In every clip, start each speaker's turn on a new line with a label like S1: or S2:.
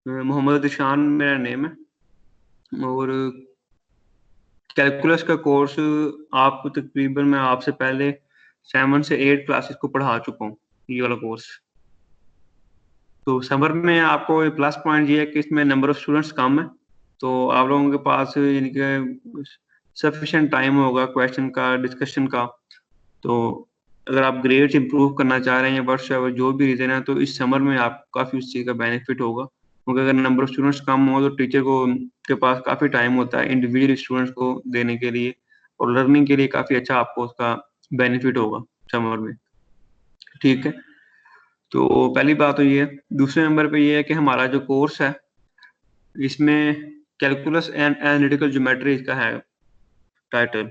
S1: मोहम्मद ईशान मेरा नेम है और कैलकुलस का कोर्स आपको तकरीबन मैं आपसे पहले 7 से 8 क्लासेस को पढ़ा चुका हूँ, ये वाला कोर्स। तो समर में आपको प्लस पॉइंट ये है कि इसमें नंबर ऑफ स्टूडेंट्स कम है, तो आप लोगों के पास यानी कि सफिशिएंट टाइम होगा क्वेश्चन का, डिस्कशन का। तो अगर आप ग्रेड्स इंप्रूव करना चाह रहे हैं वर्ष जो भी रीजन है, तो इस समर में आपको काफी उस चीज का बेनिफिट होगा, क्योंकि अगर नंबर ऑफ स्टूडेंट्स कम हो तो टीचर को के पास काफी टाइम होता है इंडिविजुअल स्टूडेंट्स को देने के लिए, और लर्निंग के लिए काफी अच्छा आपको उसका बेनिफिट होगा समर में। ठीक है, तो पहली बात तो ये है। दूसरे नंबर पे ये है कि हमारा जो कोर्स है इसमें कैलकुलस एंड एनालिटिकल ज्योमेट्री इसका है टाइटल।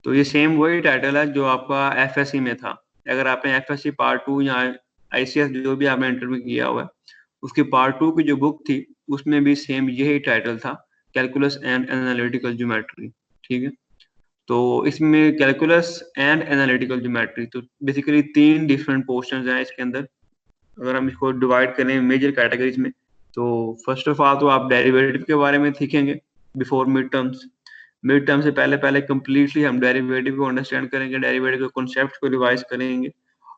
S1: तो ये सेम वही टाइटल है जो आपका एफएससी में था। अगर आपने एफएससी पार्ट 2 या आईसीएस जो भी आपने इंटरव्यू किया हुआ है, उसकी पार्ट 2 की जो बुक थी उसमें भी सेम यही टाइटल था, कैलकुलस एंड एनालिटिकल ज्योमेट्री। ठीक है, तो इसमें कैलकुलस एंड एनालिटिकल ज्योमेट्री, तो बेसिकली 3 डिफरेंट पोर्शंस हैं इसके अंदर। अगर हम इसको डिवाइड करें मेजर कैटेगरीज में, तो फर्स्ट ऑफ ऑल तो आप डेरिवेटिव के बारे में सीखेंगे before mid terms. Mid term से पहले पहले कंप्लीटली हम डेरिवेटिव को अंडरस्टैंड करेंगे, डेरिवेटिव के कॉन्सेप्ट को रिवाइज करेंगे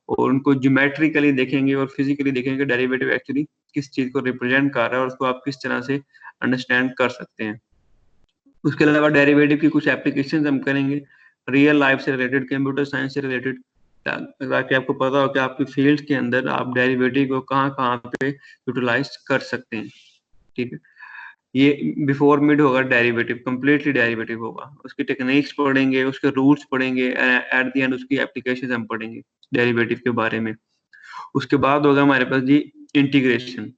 S1: और उनको ज्योमेट्रिकली देखेंगे और फिजिकली देखेंगे डेरिवेटिव एक्चुअली किस चीज को रिप्रेजेंट कर रहा है और उसको आप किस तरह से अंडरस्टैंड कर सकते हैं। उसके अलावा डेरिवेटिव की कुछ एप्लीकेशन हम करेंगे रियल लाइफ से रिलेटेड, कंप्यूटर साइंस से रिलेटेड, ताकि आपको पता हो कि आपकी फील्ड के अंदर आप डेरिवेटिव को कहाँ कहाँ पे यूटिलाइज कर सकते हैं। ठीक है, ये बिफोर मिड होगा डेरिवेटिव, कंप्लीटली डेरिवेटिव होगा। उसकी टेक्निक्स पढ़ेंगे, उसके रूल्स पढ़ेंगे, एट द एंड उसकी एप्लीकेशन हम पढ़ेंगे डेरिवेटिव के बारे में। उसके बाद होगा हमारे पास जी इंटीग्रेशन।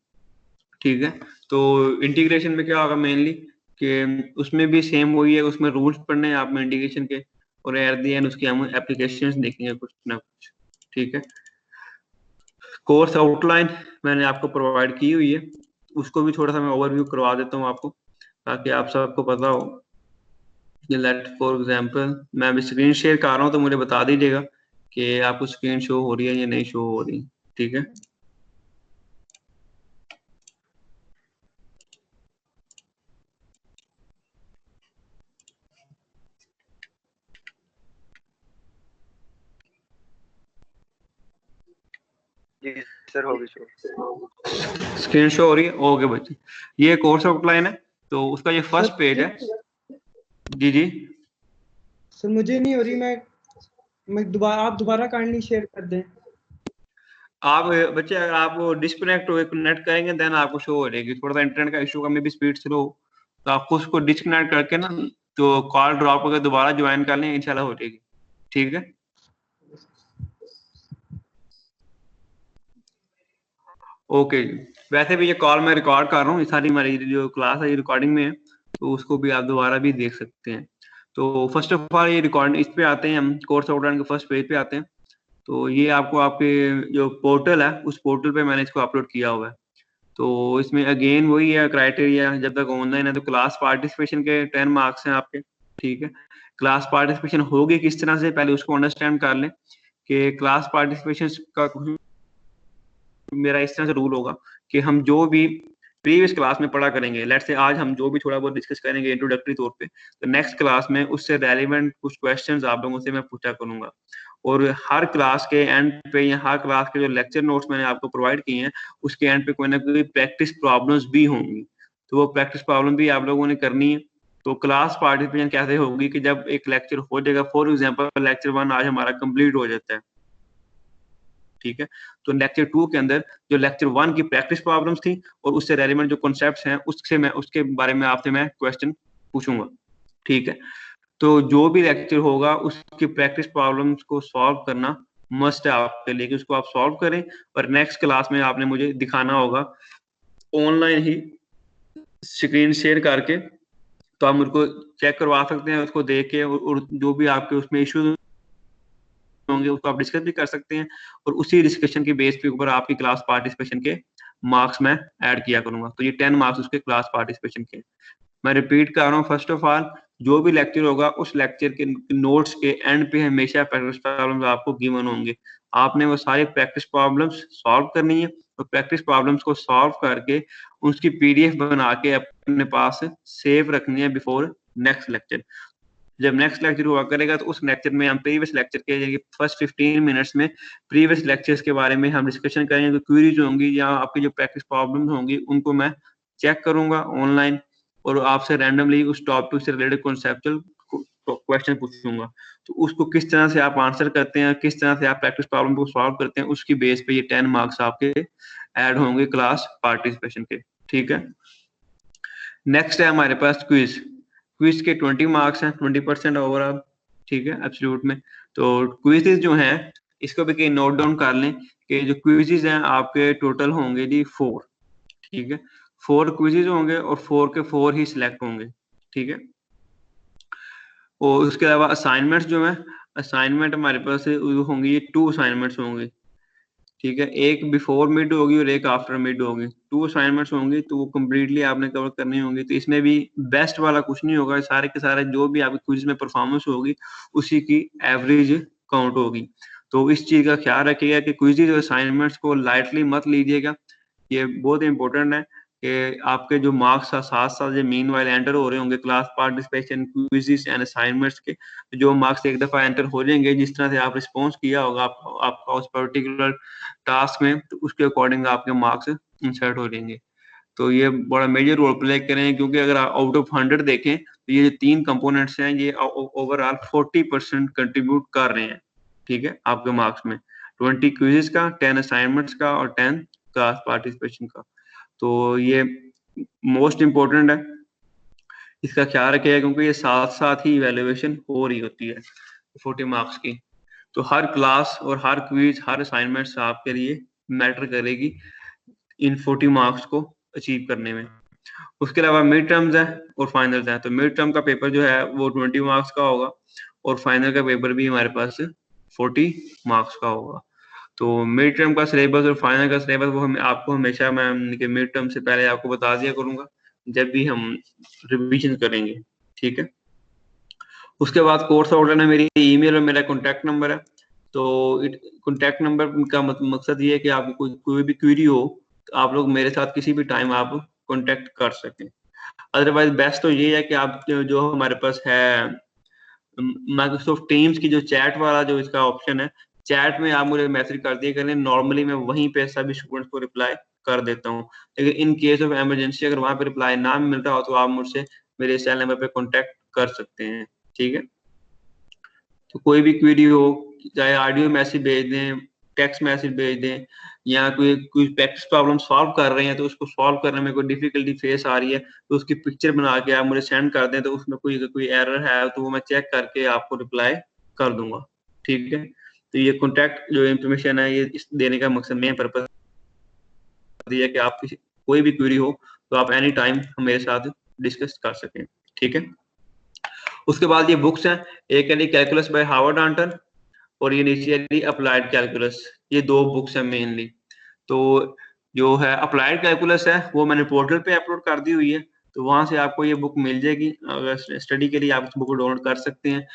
S1: ठीक है, तो इंटीग्रेशन में क्या होगा मेनली कि उसमें भी सेम वही है, उसमें रूल्स पढ़ने हैं आपने इंटीग्रेशन के, और एट द एंड उसकी हम एप्लीकेशंस देखेंगे कुछ ना कुछ। ठीक है, कोर्स आउटलाइन मैंने आपको प्रोवाइड की हुई है, उसको भी थोड़ा सा मैं ओवरव्यू करवा देता हूँ आपको, ताकि आप सबको पता हो। लेट फॉर एग्जांपल मैं अभी स्क्रीन शेयर कर रहा हूँ, तो मुझे बता दीजिएगा कि आपको स्क्रीन शो हो रही है या नहीं शो हो रही। ठीक है,
S2: जी सर, होगी शो।
S1: स्क्रीन शो हो रही है? ओके बच्चे, ये कोर्स आउटलाइन है, तो उसका ये फर्स्ट पेज है। जी जी
S3: सर मुझे नहीं हो रही, मैं दोबारा, आप दोबारा काइंडली शेयर कर दें।
S1: आप बच्चे अगर आप डिस्कनेक्ट हो कनेक्ट करेंगे देन आपको शो हो जाएगी। थोड़ा सा इंटरनेट का इशू का मे भी स्पीड स्लो हो, तो आपको उसको डिस्कनेक्ट करके ना तो कॉल ड्रॉप करके दोबारा ज्वाइन कर लें, इंशाल्लाह हो जाएगी। ठीक है, ओके जी। वैसे भी ये कॉल मैं रिकॉर्ड कर रहा हूँ, ये सारी हमारी जो क्लास है ये रिकॉर्डिंग में है, तो उसको भी आप दोबारा भी देख सकते हैं। तो फर्स्ट ऑफ ऑल ये रिकॉर्ड इस पे आते हैं, हम कोर्स आउटलाइन के फर्स्ट पेज पे आते हैं। तो ये आपको आपके जो पोर्टल है उस पोर्टल पे मैंने इसको अपलोड किया हुआ है। तो इसमें अगेन वही है क्राइटेरिया, जब तक ऑनलाइन है तो क्लास पार्टिसिपेशन के 10 मार्क्स हैं आपके। ठीक है, क्लास पार्टिसिपेशन होगी किस तरह से, पहले उसको अंडरस्टैंड कर लें कि क्लास पार्टिसिपेशन का मेरा इस तरह से रूल होगा कि हम जो भी प्रीवियस क्लास में पढ़ा करेंगे, लेट से आज हम जो भी थोड़ा बहुत डिस्कस करेंगे इंट्रोडक्टरी तौर पे, तो नेक्स्ट क्लास में उससे रेलिवेंट कुछ क्वेश्चंस आप लोगों से मैं पूछा करूंगा। और हर क्लास के एंड पे या हर क्लास के जो लेक्चर नोट्स मैंने आपको प्रोवाइड किए हैं उसके एंड पे कोई ना कोई प्रैक्टिस प्रॉब्लम्स भी होंगी, तो वो प्रैक्टिस प्रॉब्लम भी आप लोगों ने करनी है। तो क्लास पार्टिसिपेशन कैसे होगी कि जब एक लेक्चर हो जाएगा, फॉर एग्जाम्पल लेक्चर 1 आज हमारा कंप्लीट हो जाता है, ठीक है, तो लेक्चर 2 के अंदर जो लेक्चर 1 की प्रैक्टिस प्रॉब्लम्स थी और उससे रेलेवेंट जो कॉन्सेप्ट्स हैं उससे मैं उसके बारे में आपसे मैं क्वेश्चन पूछूंगा। ठीक है, तो जो भी लेक्चर होगा उसकी प्रैक्टिस प्रॉब्लम्स को सॉल्व करना मस्ट है आपके लिए, कि उसको आप सॉल्व करें और नेक्स्ट क्लास में आपने मुझे दिखाना होगा ऑनलाइन ही स्क्रीन शेयर करके। तो आप मुझको चेक करवा सकते हैं उसको देख के, और जो भी आपके उसमें इश्यूज होंगे उसको आप डिस्कस भी कर सकते हैं, और उसी डिस्कशन के बेस पे ऊपर आपकी क्लास पार्टिसिपेशन के मार्क्स मैं ऐड किया करूंगा। तो ये 10 मार्क्स उसके क्लास पार्टिसिपेशन के। मैं रिपीट कर रहा हूँ, फर्स्ट ऑफ ऑल जो भी लेक्चर होगा उस लेक्चर के नोट्स के एंड पे हमेशा प्रैक्टिस प्रॉब्लम्स आपको गिवन होंगे। आपने वो सारी प्रैक्टिस प्रॉब्लम्स सॉल्व करनी है और प्रैक्टिस प्रॉब्लम्स को सॉल्व करके उसकी पीडीएफ बना के अपने पास सेव रखनी है बिफोर नेक्स्ट लेक्चर। जब नेक्स्ट लेक्चर हुआ करेगा तो उस लेक्चर में हम प्रीवियस लेक्चर के फर्स्ट 15 मिनट्स में प्रीवियस लेक्चर्स के बारे में हम डिस्कशन करेंगे। क्वेरीज होंगी या आपकी जो प्रैक्टिस प्रॉब्लम्स होंगी उनको मैं चेक करूंगा ऑनलाइन और आपसे रैंडमली उस टॉपिक से रिलेटेड कॉन्सेप्चुअल क्वेश्चन पूछूंगा। तो उसको किस तरह से आप आंसर करते हैं, किस तरह से आप प्रैक्टिस प्रॉब्लम को सॉल्व करते हैं, उसकी बेस पे ये 10 मार्क्स आपके ऐड होंगे क्लास पार्टिसिपेशन के। ठीक है, नेक्स्ट है हमारे पास क्विज। क्विज के 20 मार्क्स हैं, 20% ओवरऑल। ठीक है, एब्सोल्यूट में। तो क्विजेज जो हैं इसको भी कहीं नोट डाउन कर लें कि जो क्विजेज हैं आपके टोटल होंगे जी 4। ठीक है, 4 क्विजेज होंगे और 4 के 4 ही सिलेक्ट होंगे। ठीक है, और उसके अलावा असाइनमेंट्स जो है, असाइनमेंट हमारे पास होंगी ये 2 असाइनमेंट्स होंगी। ठीक है, एक बिफोर मिड होगी और एक आफ्टर मिड होगी। 2 असाइनमेंट्स होंगी तो वो कम्प्लीटली आपने कवर करनी होंगी। तो इसमें भी बेस्ट वाला कुछ नहीं होगा, सारे के सारे जो भी आपकी क्विज में परफॉर्मेंस होगी उसी की एवरेज काउंट होगी। तो इस चीज का ख्याल रखिएगा कि क्विजेज और असाइनमेंट्स को लाइटली मत लीजिएगा, ये बहुत इंपॉर्टेंट है कि आपके जो मार्क्स साथ साथ जो मीन वाइल एंटर हो रहे होंगे class participation, quizzes and assignments के, जो मार्क्स एक दफा एंटर हो जाएंगे जिस तरह से आप रिस्पॉन्स किया होगा आपका उस पर्टिकुलर टास्क में, तो उसके अकॉर्डिंग आपके मार्क्स इंसर्ट हो जाएंगे। तो ये बड़ा मेजर रोल प्ले करें, क्योंकि अगर आप आउट ऑफ 100 देखें तो ये 3 कंपोनेंट्स हैं ये ओवरऑल 40% कंट्रीब्यूट कर रहे हैं। ठीक है, आपके मार्क्स में 20 क्विजेस का, 10 असाइनमेंट्स का और 10 क्लास पार्टिसिपेशन का। तो ये मोस्ट इम्पोर्टेंट है, इसका ख्याल रखिएगा क्योंकि ये साथ साथ ही इवेल्युएशन हो रही होती है 40 मार्क्स की। तो हर क्लास और हर क्विज, हर असाइनमेंट्स आपके लिए मैटर करेगी इन 40 मार्क्स को अचीव करने में। उसके अलावा मिड टर्म्स है और फाइनल्स है। तो मिड टर्म का पेपर जो है वो 20 मार्क्स का होगा और फाइनल का पेपर भी हमारे पास 40 मार्क्स का होगा। तो मिड टर्म का सिलेबस और फाइनल का सिलेबस वो आपको हमेशा मैं मिड टर्म से पहले आपको बता दिया करूंगा जब भी हम रिवीजन करेंगे। ठीक है, उसके बाद कोर्स ऑर्डर है, मेरी ईमेल और मेरा कॉन्टैक्ट नंबर है। तो कॉन्टैक्ट नंबर का मकसद ये है कि आपको कोई भी क्वेरी हो तो आप लोग मेरे साथ किसी भी टाइम आप कॉन्टैक्ट कर सकें। अदरवाइज बेस्ट तो ये है कि आप जो हमारे पास है माइक्रोसॉफ्ट टीम्स की जो चैट वाला जो इसका ऑप्शन है, चैट में आप मुझे मैसेज कर दिया करें। नॉर्मली मैं वहीं पे सभी स्टूडेंट्स को रिप्लाई कर देता हूँ, लेकिन इन केस ऑफ इमरजेंसी अगर वहां पे रिप्लाई ना मिलता हो तो आप मुझसे मेरे सेल नंबर पे कांटेक्ट कर सकते हैं। ठीक है, तो कोई भी क्वेरी हो, चाहे ऑडियो मैसेज भेज दें, टेक्स्ट मैसेज भेज दें, या कोई प्रैक्टिस प्रॉब्लम सॉल्व कर रहे हैं तो उसको सॉल्व करने में कोई डिफिकल्टी फेस आ रही है तो उसकी पिक्चर बना के आप मुझे सेंड कर दें, तो उसमें कोई एरर है तो वो मैं चेक करके आपको रिप्लाई कर दूंगा। ठीक है, तो ये कॉन्टैक्ट जो इन्फॉर्मेशन है ये देने का मकसद, मेन पर्पज ये है कि आप कोई भी क्वेरी हो तो आप एनी टाइम मेरे साथ डिस्कस कर सकें। ठीक है, उसके बाद ये बुक्स हैं, एक है कैलकुलस बाय हार्वर्ड आंटन और ये इनिशियली अप्लाइड कैलकुलस। ये 2 बुक्स हैं मेनली। तो जो है अप्लाइड कैलकुलस है वो मैंने पोर्टल पे अपलोड कर दी हुई है, तो वहां से आपको ये बुक मिल जाएगी। अगर स्टडी के लिए आप इस बुक को डाउनलोड कर सकते हैं।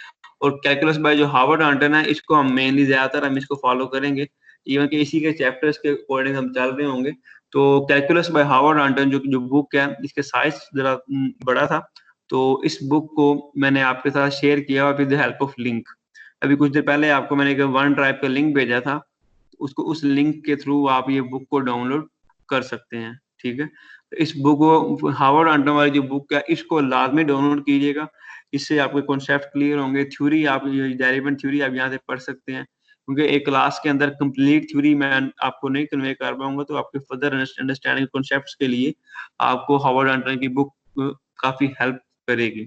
S1: और कैलकुलस बाय जो हार्वर्ड आंटन है इसको हम मेनली ज्यादातर हम इसको फॉलो करेंगे, इवन कि इसी के चैप्टर्स के अकॉर्डिंग हम चल रहे होंगे। तो कैलकुलस बाय हार्वर्ड आंटन जो बुक है इसके साइज जरा बड़ा था, तो इस बुक को मैंने आपके साथ शेयर किया with the help of link. अभी कुछ देर पहले आपको मैंने एक वन ड्राइव का लिंक भेजा था, उसको उस लिंक के थ्रू आप ये बुक को डाउनलोड कर सकते हैं। ठीक है, तो इस बुक को हार्वर्ड आंटन वाली जो बुक है इसको लाजमी डाउनलोड कीजिएगा, इससे आपके कॉन्सेप्ट क्लियर होंगे। थ्योरी आप डेरिवेटिव थ्योरी आप यहाँ से पढ़ सकते हैं, क्योंकि एक क्लास के अंदर कंप्लीट थ्योरी मैं आपको नहीं कन्वे कर पाऊंगा, तो आपके फर्दर अंडरस्टैंडिंग कॉन्सेप्ट्स के लिए आपको हार्वर्ड आंटन की बुक काफी हेल्प करेगी।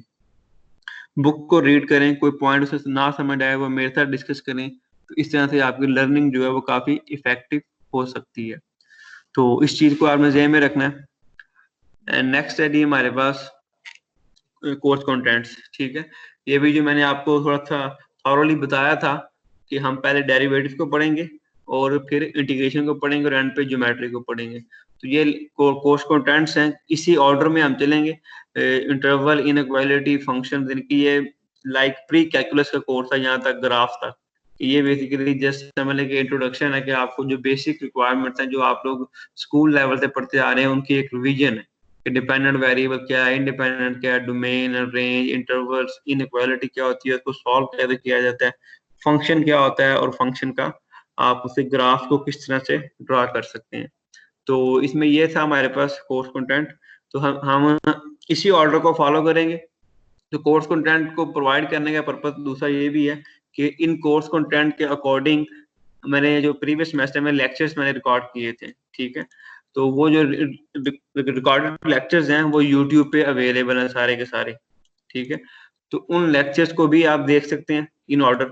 S1: बुक को रीड करें, कोई पॉइंट उसे ना समझ आए वो मेरे साथ डिस्कस करें, तो इस तरह से आपकी लर्निंग जो है वो काफी इफेक्टिव हो सकती है। तो इस चीज को आपने ज़हन में रखना है। एंड नेक्स्ट है जी हमारे पास कोर्स कंटेंट्स। ठीक है, ये भी जो मैंने आपको थोड़ा सा थॉरोली बताया था कि हम पहले डेरिवेटिव को पढ़ेंगे और फिर इंटीग्रेशन को पढ़ेंगे और एंड पे ज्योमेट्री को पढ़ेंगे। तो ये कोर्स कंटेंट्स हैं, इसी ऑर्डर में हम चलेंगे। इंटरवल, इनइक्वालिटी, फंक्शन, इनकी ये लाइक प्री कैलकुलस का कोर्स है, यहाँ तक ग्राफ तक। ये बेसिकली जस्ट समझ लें कि इंट्रोडक्शन है कि आपको जो बेसिक रिक्वायरमेंट्स हैं जो आप लोग स्कूल लेवल से पढ़ते आ रहे हैं उनकी एक रिवीजन है कि डिपेंडेंट वेरिएबल क्या है, इंडिपेंडेंट क्या है, डोमेन, रेंज, इंटरवल्स, इनइक्वालिटी क्या होती है, उसको सॉल्व कैसे किया जाता है, फंक्शन क्या होता है, और फंक्शन का आप उसे ग्राफ को किस तरह से ड्रा कर सकते हैं। तो इसमें ये था हमारे पास कोर्स कंटेंट। तो हम इसी ऑर्डर को फॉलो करेंगे। तो कोर्स कंटेंट को प्रोवाइड करने का पर्पस दूसरा ये भी है कि इन कोर्स कंटेंट के अकॉर्डिंग मैंने जो प्रीवियस सेमेस्टर में लेक्चर्स मैंने रिकॉर्ड किए थे, ठीक है, तो वो जो रिकॉर्डेड लेक्चर्स हैं वो यूट्यूब पे अवेलेबल है सारे के सारे, ठीक है। तो उन लेक्चर्स को भी आप देख सकते हैं इन ऑर्डर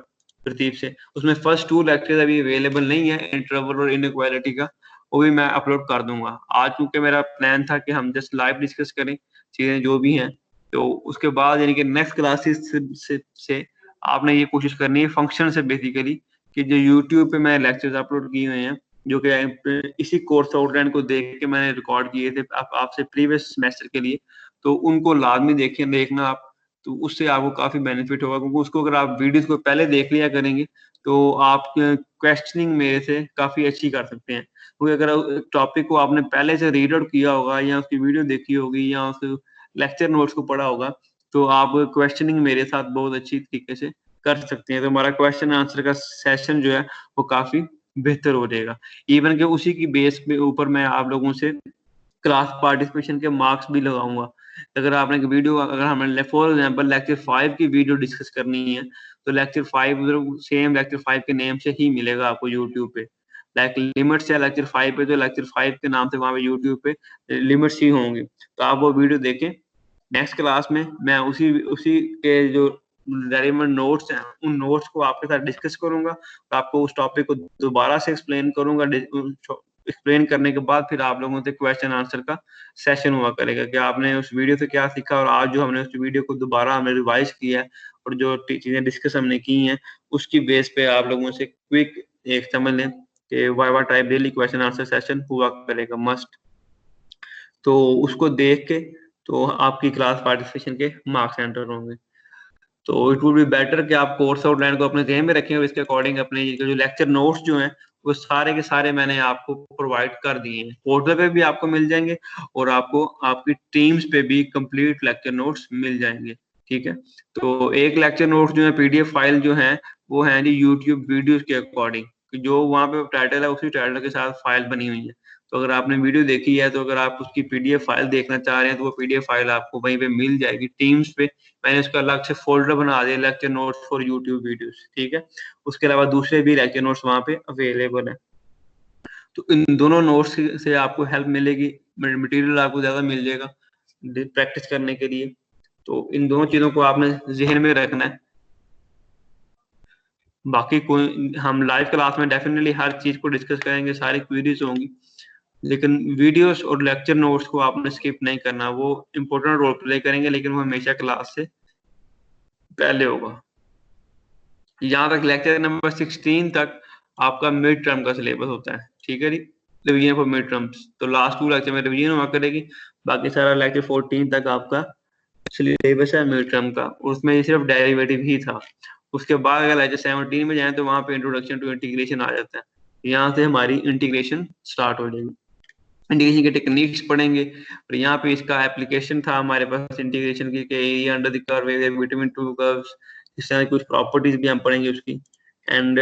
S1: तरतीब से। उसमें फर्स्ट 2 लेक्चर्स अभी अवेलेबल नहीं है, इंटरवल और इनइक्वालिटी का, वो भी मैं अपलोड कर दूंगा। आज चूंकि मेरा प्लान था कि हम जस्ट लाइव डिस्कस करें चीजें जो भी हैं, तो उसके बाद यानी कि नेक्स्ट क्लासेस से आपने ये कोशिश करनी है फंक्शन से बेसिकली कि जो यूट्यूब पे मैं लेक्चर्स अपलोड किए हुए हैं जो कि इसी कोर्स आउटलाइन को देख के मैंने रिकॉर्ड किए थे आपसे प्रीवियस सेमेस्टर के लिए, तो उनको लाजमी देखना आप। तो उससे आपको काफी बेनिफिट होगा, क्योंकि उसको अगर आप वीडियोस को पहले देख लिया करेंगे तो आप क्वेश्चनिंग मेरे से काफी अच्छी कर सकते हैं। क्योंकि अगर टॉपिक को आपने पहले से रीड आउट किया होगा या उसकी वीडियो देखी होगी या उस लेक्चर नोट्स को पढ़ा होगा, तो आप क्वेश्चनिंग मेरे साथ बहुत अच्छी तरीके से कर सकते हैं। तो हमारा क्वेश्चन आंसर का सेशन जो है वो काफी बेहतर हो जाएगा। इवन के उसी की बेस पे ऊपर मैं आप लोगों से क्लास पार्टिसिपेशन के मार्क्स भी लगाऊंगा। अगर आपने एक वीडियो, अगर हमें फॉर एग्जांपल लेक्चर 5 की वीडियो डिस्कस करनी है, तो लेक्चर 5 सेम लेक्चर 5 के नेम से ही मिलेगा आपको यूट्यूब पे। लाइक लिमिट्स है लेक्चर 5 पे, तो लेक्चर 5 के नाम से वहां पे यूट्यूब पे लिमिट्स ही होंगी। तो आप वो वीडियो देखें। नेक्स्ट क्लास में मैं उसी उसी के जो रेलिवेंट नोट्स हैं उन नोट्स को आपके साथ डिस्कस करूंगा और आपको उस टॉपिक को दोबारा से एक्सप्लेन करूंगा। एक्सप्लेन करने के बाद फिर आप लोगों से क्वेश्चन आंसर का सेशन हुआ करेगा कि आपने उस वीडियो से क्या सीखा, और आज जो हमने उस वीडियो को दोबारा हमने रिवाइज किया है और जो चीजें डिस्कस हमने की हैं उसकी बेस पे आप लोगों से क्विक एक समझ लें कि viva type daily question answer session हुआ करेगा मस्ट। तो उसको देख के तो आपकी क्लास पार्टिसिपेशन के मार्क्स एंटर होंगे। तो इट वुड बी बेटर कि आप कोर्स आउटलाइन को अपने ध्यान में रखें और इसके अकॉर्डिंग अपने जो लेक्चर नोट्स जो हैं वो सारे के सारे मैंने आपको प्रोवाइड कर दिए हैं। पोर्टल पे भी आपको मिल जाएंगे और आपको आपकी टीम्स पे भी कंप्लीट लेक्चर नोट्स मिल जाएंगे, ठीक है। तो एक लेक्चर नोट्स जो है पीडीएफ फाइल जो है वो है जी यूट्यूब वीडियोस के अकॉर्डिंग, जो वहाँ पे टाइटल है उसी टाइटल के साथ फाइल बनी हुई है। तो अगर आपने वीडियो देखी है तो अगर आप उसकी पीडीएफ फाइल देखना चाह रहे हैं तो वो पीडीएफ फाइल आपको वहीं पे मिल जाएगी टीम्स पे। मैंने उसका अलग से फोल्डर बना दिया lecture notes for YouTube videos, ठीक है। उसके अलावा दूसरे भी लेक्चर नोट्स वहाँ पे अवेलेबल है। तो इन दोनों नोट्स से आपको हेल्प मिलेगी, मटेरियल आपको ज्यादा मिल जाएगा प्रैक्टिस करने के लिए। तो इन दोनों चीजों को आपने जहन में रखना है। बाकी कोई हम लाइव क्लास में डेफिनेटली हर चीज को डिस्कस करेंगे, सारी क्वेरीज होंगी, लेकिन वीडियोस और लेक्चर नोट्स को आपने स्किप नहीं करना। वो इम्पोर्टेंट रोल प्ले करेंगे लेकिन वो हमेशा क्लास से पहले होगा। यहाँ तक लेक्चर नंबर 16 तक आपका मिड टर्म का सिलेबस होता है, ठीक है जी, रिवीजन फॉर मिड टर्म्स। तो लास्ट 2 लेक्चर में रिवीजन हुआ करेगी, बाकी सारा लेक्चर 14 तक आपका सिलेबस है मिड टर्म का, उसमें सिर्फ डेरिवेटिव ही था। उसके बाद अगर लेक्चर 17 में जाए तो वहां पे इंट्रोडक्शन टू इंटीग्रेशन आ जाता है। यहाँ से हमारी इंटीग्रेशन स्टार्ट हो जाएगी, इंटीग्रेशन के टेक्निक्स पढ़ेंगे। और यहाँ पे इसका एप्लीकेशन था हमारे पास इंटीग्रेशन की कि area under the curve between two curves, इस तरह कुछ प्रॉपर्टीज भी हम पढ़ेंगे उसकी। एंड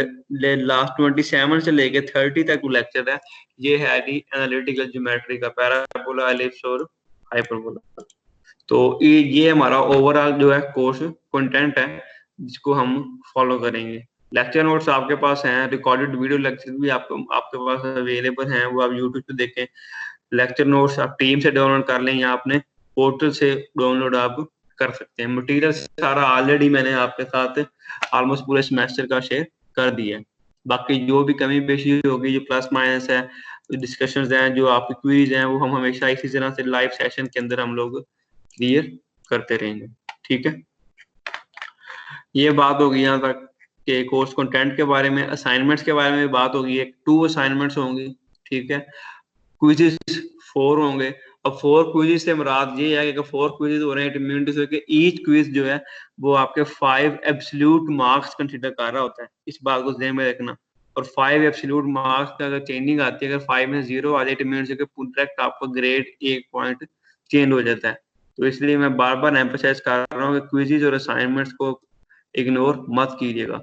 S1: लास्ट 27 से लेके 30 तक लेक्चर है, ये है जी एनालिटिकल ज्योमेट्री का, पैराबोला, एलिप्स और हाइपरबोला। तो ये हमारा ओवरऑल जो है कोर्स कंटेंट है जिसको हम फॉलो करेंगे। लेक्चर नोट्स आपके पास हैं, रिकॉर्डेड वीडियो लेक्चर भी आपके पास अवेलेबल हैं, वो आप यूट्यूब पे देखें। लेक्चर नोट्स आप टीम से डाउनलोड कर लें या अपने पोर्टल से डाउनलोड आप कर सकते हैं। मटेरियल सारा ऑलरेडी मैंने आपके साथ ऑलमोस्ट पूरे सेमेस्टर का शेयर कर दिया है। बाकी जो भी कमी पेशी होगी, जो प्लस माइनस है, डिस्कशंस हैं, जो आपकी क्वेरीज हैं, वो हम हमेशा इसी तरह से लाइव सेशन के अंदर हम लोग क्लियर करते रहेंगे, ठीक है। ये बात होगी यहाँ तक कि कोर्स कंटेंट के बारे में। असाइनमेंट्स के बारे में बात होगी, एक 2 असाइनमेंट्स होंगी, ठीक है। क्विज़ेस 4 होंगे, अब 4 क्विज़ से मुराद ये है कि अगर 4 क्विज़ हो रहे हैं, इट मीन टू से कि ईच क्विज़ जो है वो आपके 5 एब्सोल्यूट मार्क्स कंसीडर कर रहा होता है। इस बात को ध्यान में रखना। और 5 एब्सोल्यूट मार्क्स का अगर चेंजिंग आती है, अगर 5 में 0 आ जाए, इट मीन से कि डायरेक्ट आपका ग्रेड 1 पॉइंट चेंज हो जाता है। तो इसलिए मैं बार-बार एम्फसाइज कर रहा हूँ कि क्विज़ेस और असाइनमेंट्स को इग्नोर मत कीजिएगा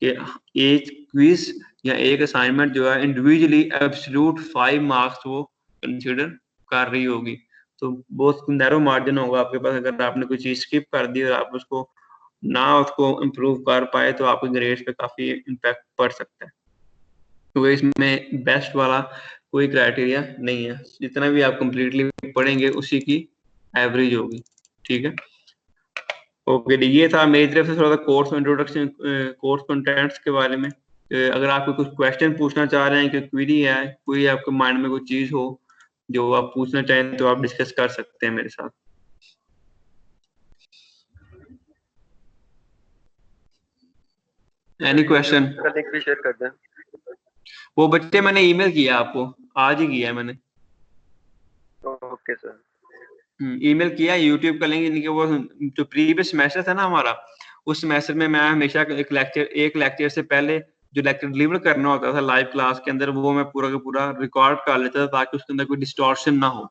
S1: कि एक क्विज़ या एक असाइनमेंट जो है इंडिविजुअली एब्सोल्यूट 5 मार्क्स वो कंसीडर कर रही होगी। तो बहुत नैरो मार्जिन होगा आपके पास अगर आपने कोई चीज़ स्किप कर दी और आप उसको इम्प्रूव कर पाए, तो आपके ग्रेड्स पे काफ़ी इम्पैक्ट पड़ सकता है। तो इसमें बेस्ट वाला कोई क्राइटेरिया नहीं है। जितना भी आप कंप्लीटली पढ़ेंगे उसी की एवरेज होगी। ठीक है? ओके, ये था मेरी तरफ से थोड़ा सा कोर्स इंट्रोडक्शन, कोर्स कंटेंट्स के बारे में। अगर आप कुछ क्वेश्चन पूछना चाह रहे हैं, कोई क्वेरी है, कोई आपके माइंड में कोई चीज हो जो आप पूछना चाहें, तो आप डिस्कस कर सकते हैं मेरे साथ। Any question?
S2: लिंक भी शेयर कर दें।
S1: वो बच्चे मैंने ईमेल किया आपको, आज ही किया है मैंने।
S2: Okay sir.
S1: ईमेल किया, यूट्यूब का लिंक इनके वो जो प्रीवियस सेमेस्टर था ना हमारा, उस सेमेस्टर में मैं हमेशा एक लेक्चर से पहले जो लेक्चर डिलीवर करना होता था लाइव क्लास के अंदर, वो मैं पूरा का पूरा रिकॉर्ड कर लेता था ताकि उसके अंदर कोई डिस्टॉर्शन ना हो,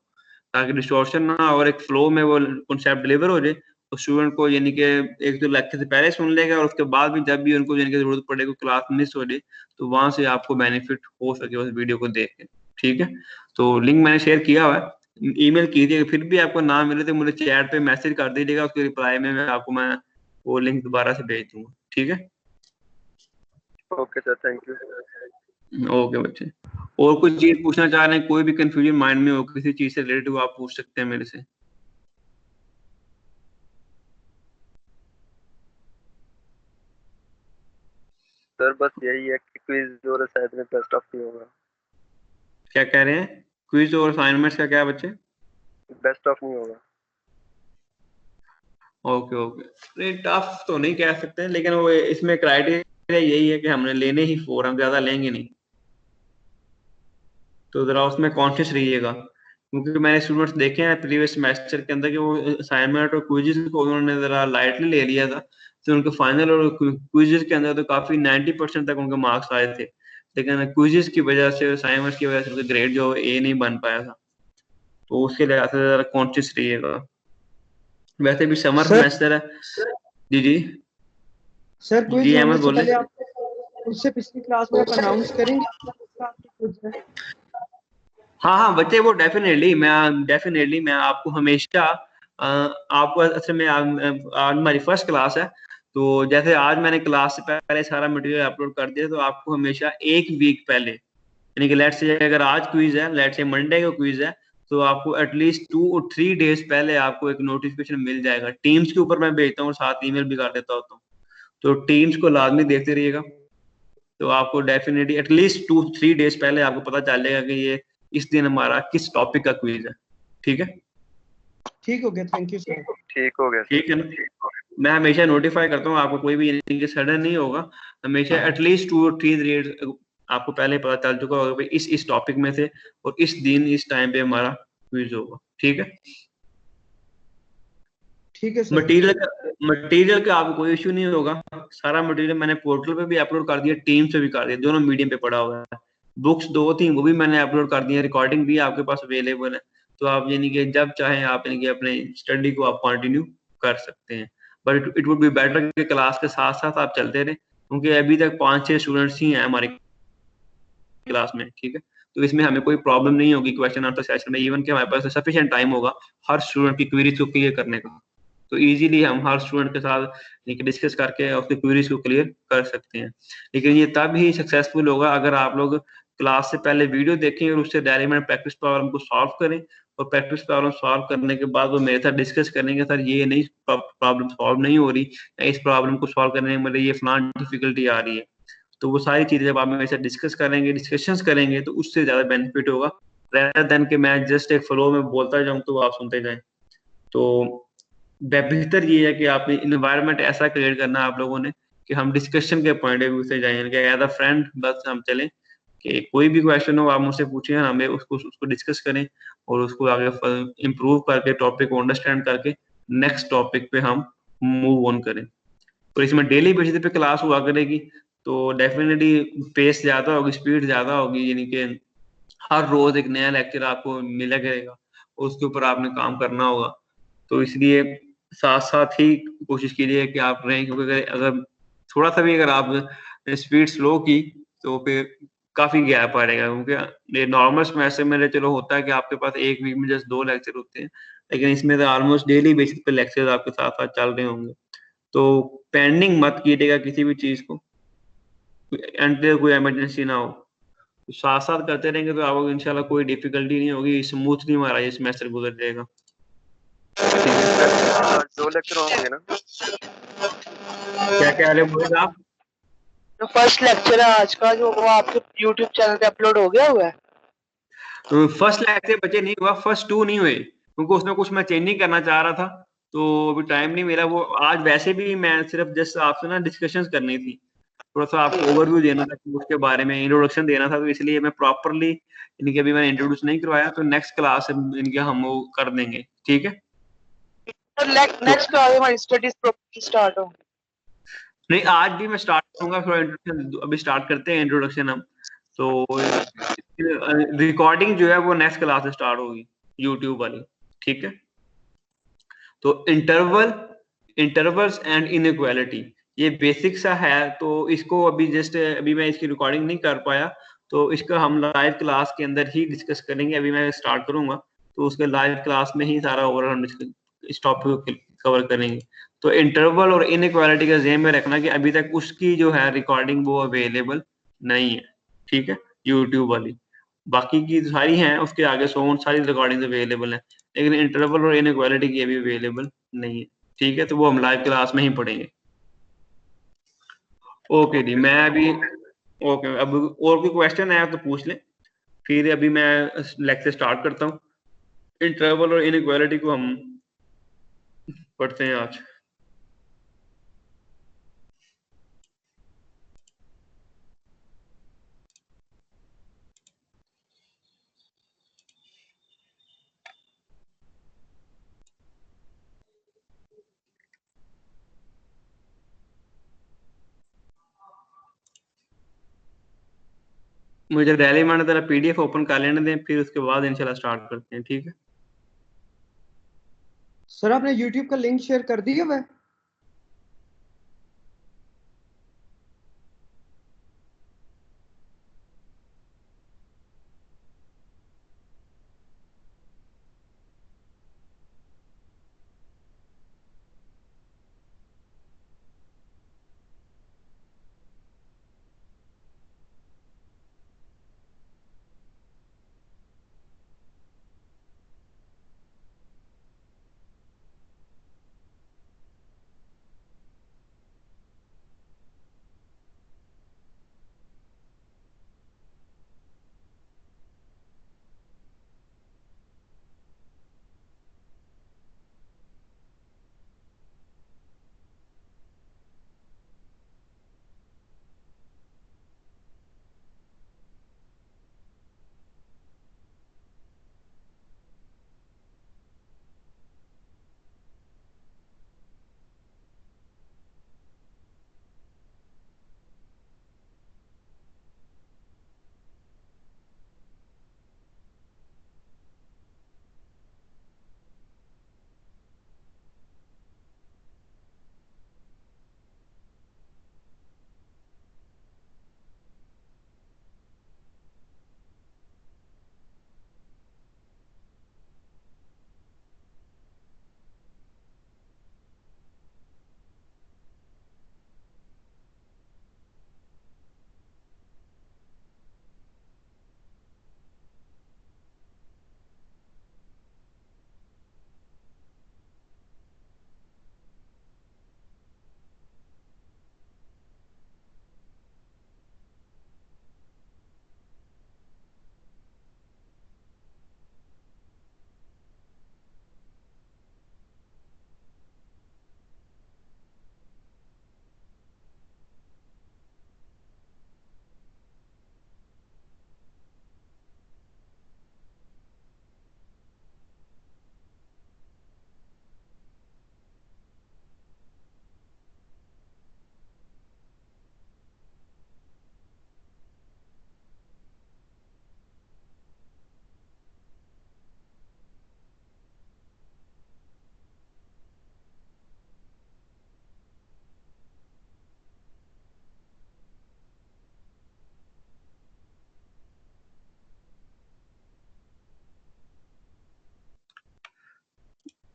S1: और एक फ्लो में वो कॉन्सेप्ट डिलीवर हो जाए। तो स्टूडेंट को यानी कि एक तो लेक्चर से पहले सुन लेगा और उसके बाद भी जब भी उनको यानी कि जरूरत पड़े, क्लास मिस हो जाए, तो वहां से आपको बेनिफिट हो सके उस वीडियो को देख के। ठीक है? तो लिंक मैंने शेयर किया हुआ है, ईमेल कीजिएगा। फिर भी आपको ना मिले तो मुझे चैट पे मैसेज कर दीजिएगा, उसके रिप्लाई में मैं वो लिंक दोबारा से भेज दूंगा। ठीक है?
S2: Okay sir, thank you.
S1: Okay बच्चे, और कुछ चीज पूछना चाह रहे हैं, कोई भी कंफ्यूजन माइंड में हो किसी चीज से रिलेटेड, आप पूछ सकते हैं मेरे से।
S2: सर बस यही है कि क्विज और शायद में बेस्ट ऑफ नहीं होगा।
S1: क्या कह रहे हैं? क्विज और असाइनमेंट्स का क्या बच्चे?
S2: बेस्ट ऑफ नहीं होगा।
S1: ओके ओके, टफ तो नहीं कह सकते, लेकिन वो इसमें क्राइटेरिया यही है कि हमने लेने ही 4, हम ज्यादा लेंगे नहीं। तो जरा उसमें कॉन्शियस रहिएगा, क्योंकि मैंने स्टूडेंट्स देखे हैं प्रीवियस सेमेस्टर के अंदर कि वो असाइनमेंट और क्विजेस को उन्होंने जरा लाइटली ले लिया था, तो उनके फाइनल और क्विजेस के अंदर तो काफी 90% तक उनके मार्क्स आए थे, लेकिन क्विजेस की वजह से, असाइनमेंट की वजह से उनका ग्रेड जो ए नहीं बन पाया था। तो उसके लिहाज से जरा कॉन्शियस रहिएगा। वैसे भी समर सेमेस्टर है। जी जी
S3: सर क्विज
S1: जी,
S3: होने
S1: अहमद
S3: से
S1: बोले।
S3: पहले आप उससे पिछली क्लास में आप अनाउंस करेंगे आपके क्विज है?
S1: हाँ हाँ बच्चे, वो डेफिनेटली मैं आपको हमेशा आपको असल में आज हमारी फर्स्ट क्लास है, तो जैसे आज मैंने क्लास से पहले सारा मटेरियल अपलोड कर दिया, तो आपको हमेशा एक वीक पहले, यानी कि लेट्स से अगर आज क्विज है, लेट्स से मंडे को क्विज है, तो आपको एटलीस्ट 2 और 3 डेज पहले आपको एक नोटिफिकेशन मिल जाएगा। टीम्स के ऊपर मैं भेजता हूँ और साथ ईमेल भी कर देता होता हूँ, तो टीम्स को लाजमी देखते रहिएगा। तो आपको डेफिनेटली एटलीस्ट 2-3 डेज पहले आपको पता चल जाएगा कि ये इस दिन हमारा किस टॉपिक का क्विज है। ठीक है?
S3: ठीक हो गया, थैंक यू सर।
S2: ठीक हो गया।
S1: ठीक है ना? मैं हमेशा नोटिफाई करता हूँ आपको, कोई भी सडन नहीं होगा, हमेशा एटलीस्ट 2 और 3 डेज आपको पहले पता चल चुका होगा भाई इस टॉपिक में से और इस दिन इस टाइम पे हमारा क्विज होगा। ठीक है?
S3: ठीक है सर।
S1: मटेरियल का आपको कोई इश्यू नहीं होगा, सारा मटेरियल मैंने पोर्टल पे भी अपलोड कर दिया, टीम से भी कर दिया, दोनों मीडियम पे पड़ा हुआ है। बुक्स 2 थी वो भी मैंने अपलोड कर दी है, रिकॉर्डिंग भी आपके पास अवेलेबल है, तो आप यानी कि जब चाहें आप यानी कि अपने स्टडी को आप कंटिन्यू कर सकते हैं। But it would be better कि क्लास के साथ साथ आप चलते रहे, क्योंकि अभी तक 5-6 स्टूडेंट्स ही हैं हमारी क्लास में। ठीक है? तो इसमें हमें कोई प्रॉब्लम नहीं होगी क्वेश्चन आंसर सेशन में, इवन कि हमारे पास सफिशिएंट टाइम होगा हर स्टूडेंट की क्वेरीज को क्लियर करने का। तो इजीली हम हर स्टूडेंट के साथ डिस्कस करके उसकी क्वेरीज को क्लियर कर सकते हैं। लेकिन ये तब ही सक्सेसफुल होगा अगर आप लोग क्लास से पहले वीडियो देखें और उससे डायरेक्ट प्रैक्टिस प्रॉब्लम को सॉल्व करें, और प्रैक्टिस प्रॉब्लम सॉल्व करने के बाद वो मेरे साथ डिस्कस करेंगे, सर ये नहीं प्रॉब्लम सॉल्व नहीं हो रही, इस प्रॉब्लम को सॉल्व करने में मुझे ये फलान डिफिकल्टी आ रही है। तो वो सारी चीजें जब आप मेरे साथ डिस्कशंस करेंगे तो उससे ज्यादा बेनिफिट होगा, रेदर देन कि मैं जस्ट एक फ्लो में बोलता जाऊं तो आप सुनते जाएं। तो बेहतर ये है कि आपने इन्वायरमेंट ऐसा क्रिएट करना है आप लोगों ने कि हम डिस्कशन के पॉइंट ऑफ व्यू से जाएं, कि एज अ फ्रेंड बस हम चलें, कि कोई भी क्वेश्चन हो आप मुझसे पूछें, हमें उसको डिस्कस करें और उसको आगे इम्प्रूव करके टॉपिक को अंडरस्टैंड करके नेक्स्ट टॉपिक पे हम मूव ऑन करें। तो इसमें डेली बेसिस पे क्लास हुआ करेगी, तो डेफिनेटली पेस ज्यादा होगी, स्पीड ज्यादा होगी, यानी कि हर रोज एक नया लेक्चर आपको मिला करेगा, उसके ऊपर आपने काम करना होगा। तो इसलिए साथ साथ ही कोशिश कीजिए कि आप रहें, क्योंकि अगर थोड़ा सा भी अगर आप स्पीड स्लो की तो फिर काफी गैप पड़ेगा, क्योंकि ये नॉर्मल सेमेस्टर में चलो होता है कि आपके पास एक वीक में जस्ट 2 लेक्चर होते हैं, लेकिन इसमें तो ऑलमोस्ट डेली बेसिस पे लेक्चर आपके साथ साथ चल रहे होंगे। तो पेंडिंग मत कीजिएगा किसी भी चीज को, एंड कोई इमरजेंसी ना हो। तो साथ साथ करते रहेंगे तो आपको इंशाल्लाह कोई डिफिकल्टी नहीं होगी, स्मूथली हमारा ये सेमेस्टर गुजर जाएगा।
S2: दो लेक्चर होंगे ना?
S1: क्या कह रहे बोले आप?
S4: जो फर्स्ट लेक्चर है आज का, जो वो आपके YouTube चैनल पे अपलोड हो गया हुआ है?
S1: तो फर्स्ट लेक्चर बचे नहीं हुआ, फर्स्ट 2 नहीं हुए, क्योंकि उसमें कुछ मैं चेंजिंग करना चाह रहा था, तो अभी टाइम नहीं मिला। वो आज वैसे भी मैं सिर्फ जस्ट आपसे ना डिस्कशंस करनी थी, थोड़ा सा आपको ओवरव्यू देना था कि उसके बारे में इंट्रोडक्शन देना था, तो इसलिए मैं प्रॉपरली इनके अभी मैंने इंट्रोड्यूस नहीं करवाया। तो नेक्स्ट क्लास इनके हम वो कर देंगे, ठीक है?
S4: तो नेक्स्ट क्लास में हमारी स्टडीज प्रॉपर्ली स्टार्ट होंगी।
S1: नहीं, आज भी मैं स्टार्ट करूंगा, थोड़ा इंट्रोडक्शन अभी स्टार्ट करते हैं, इंट्रोडक्शन हम। तो रिकॉर्डिंग जो है वो नेक्स्ट क्लास से स्टार्ट होगी, यूट्यूब वाली, ठीक है? तो इंटरवल्स एंड इनइक्वालिटी ये बेसिक सा है, तो इसको अभी जस्ट अभी मैं इसकी रिकॉर्डिंग नहीं कर पाया, तो इसका हम लाइव क्लास के अंदर ही डिस्कस करेंगे। अभी मैं स्टार्ट करूंगा तो उसके लाइव क्लास में ही सारा ओवरऑल हम इस टॉपिक को कवर करेंगे। तो इंटरवल और इनइक्वालिटी का ज़हन में रखना कि अभी तक उसकी जो है रिकॉर्डिंग वो अवेलेबल नहीं है, ठीक है, यूट्यूब वाली। बाकी की सारी हैं, उसके आगे सारी रिकॉर्डिंग अवेलेबल है, लेकिन इंटरवल और इनइक्वालिटी की अभी अवेलेबल नहीं है, ठीक है? तो वो हम लाइव क्लास में ही पढ़ेंगे। ओके जी, मैं अभी ओके, अब और कोई क्वेश्चन है तो पूछ लें, फिर अभी मैं लेक्चर स्टार्ट करता हूँ। इंटरवल और इनइक्वालिटी को हम पढ़ते हैं आज। मुझे रैली माने तेरा पीडीएफ ओपन कर लेने दें, फिर उसके बाद इंशाल्लाह स्टार्ट करते हैं, ठीक है?
S3: सर आपने यूट्यूब का लिंक शेयर कर दिया वह?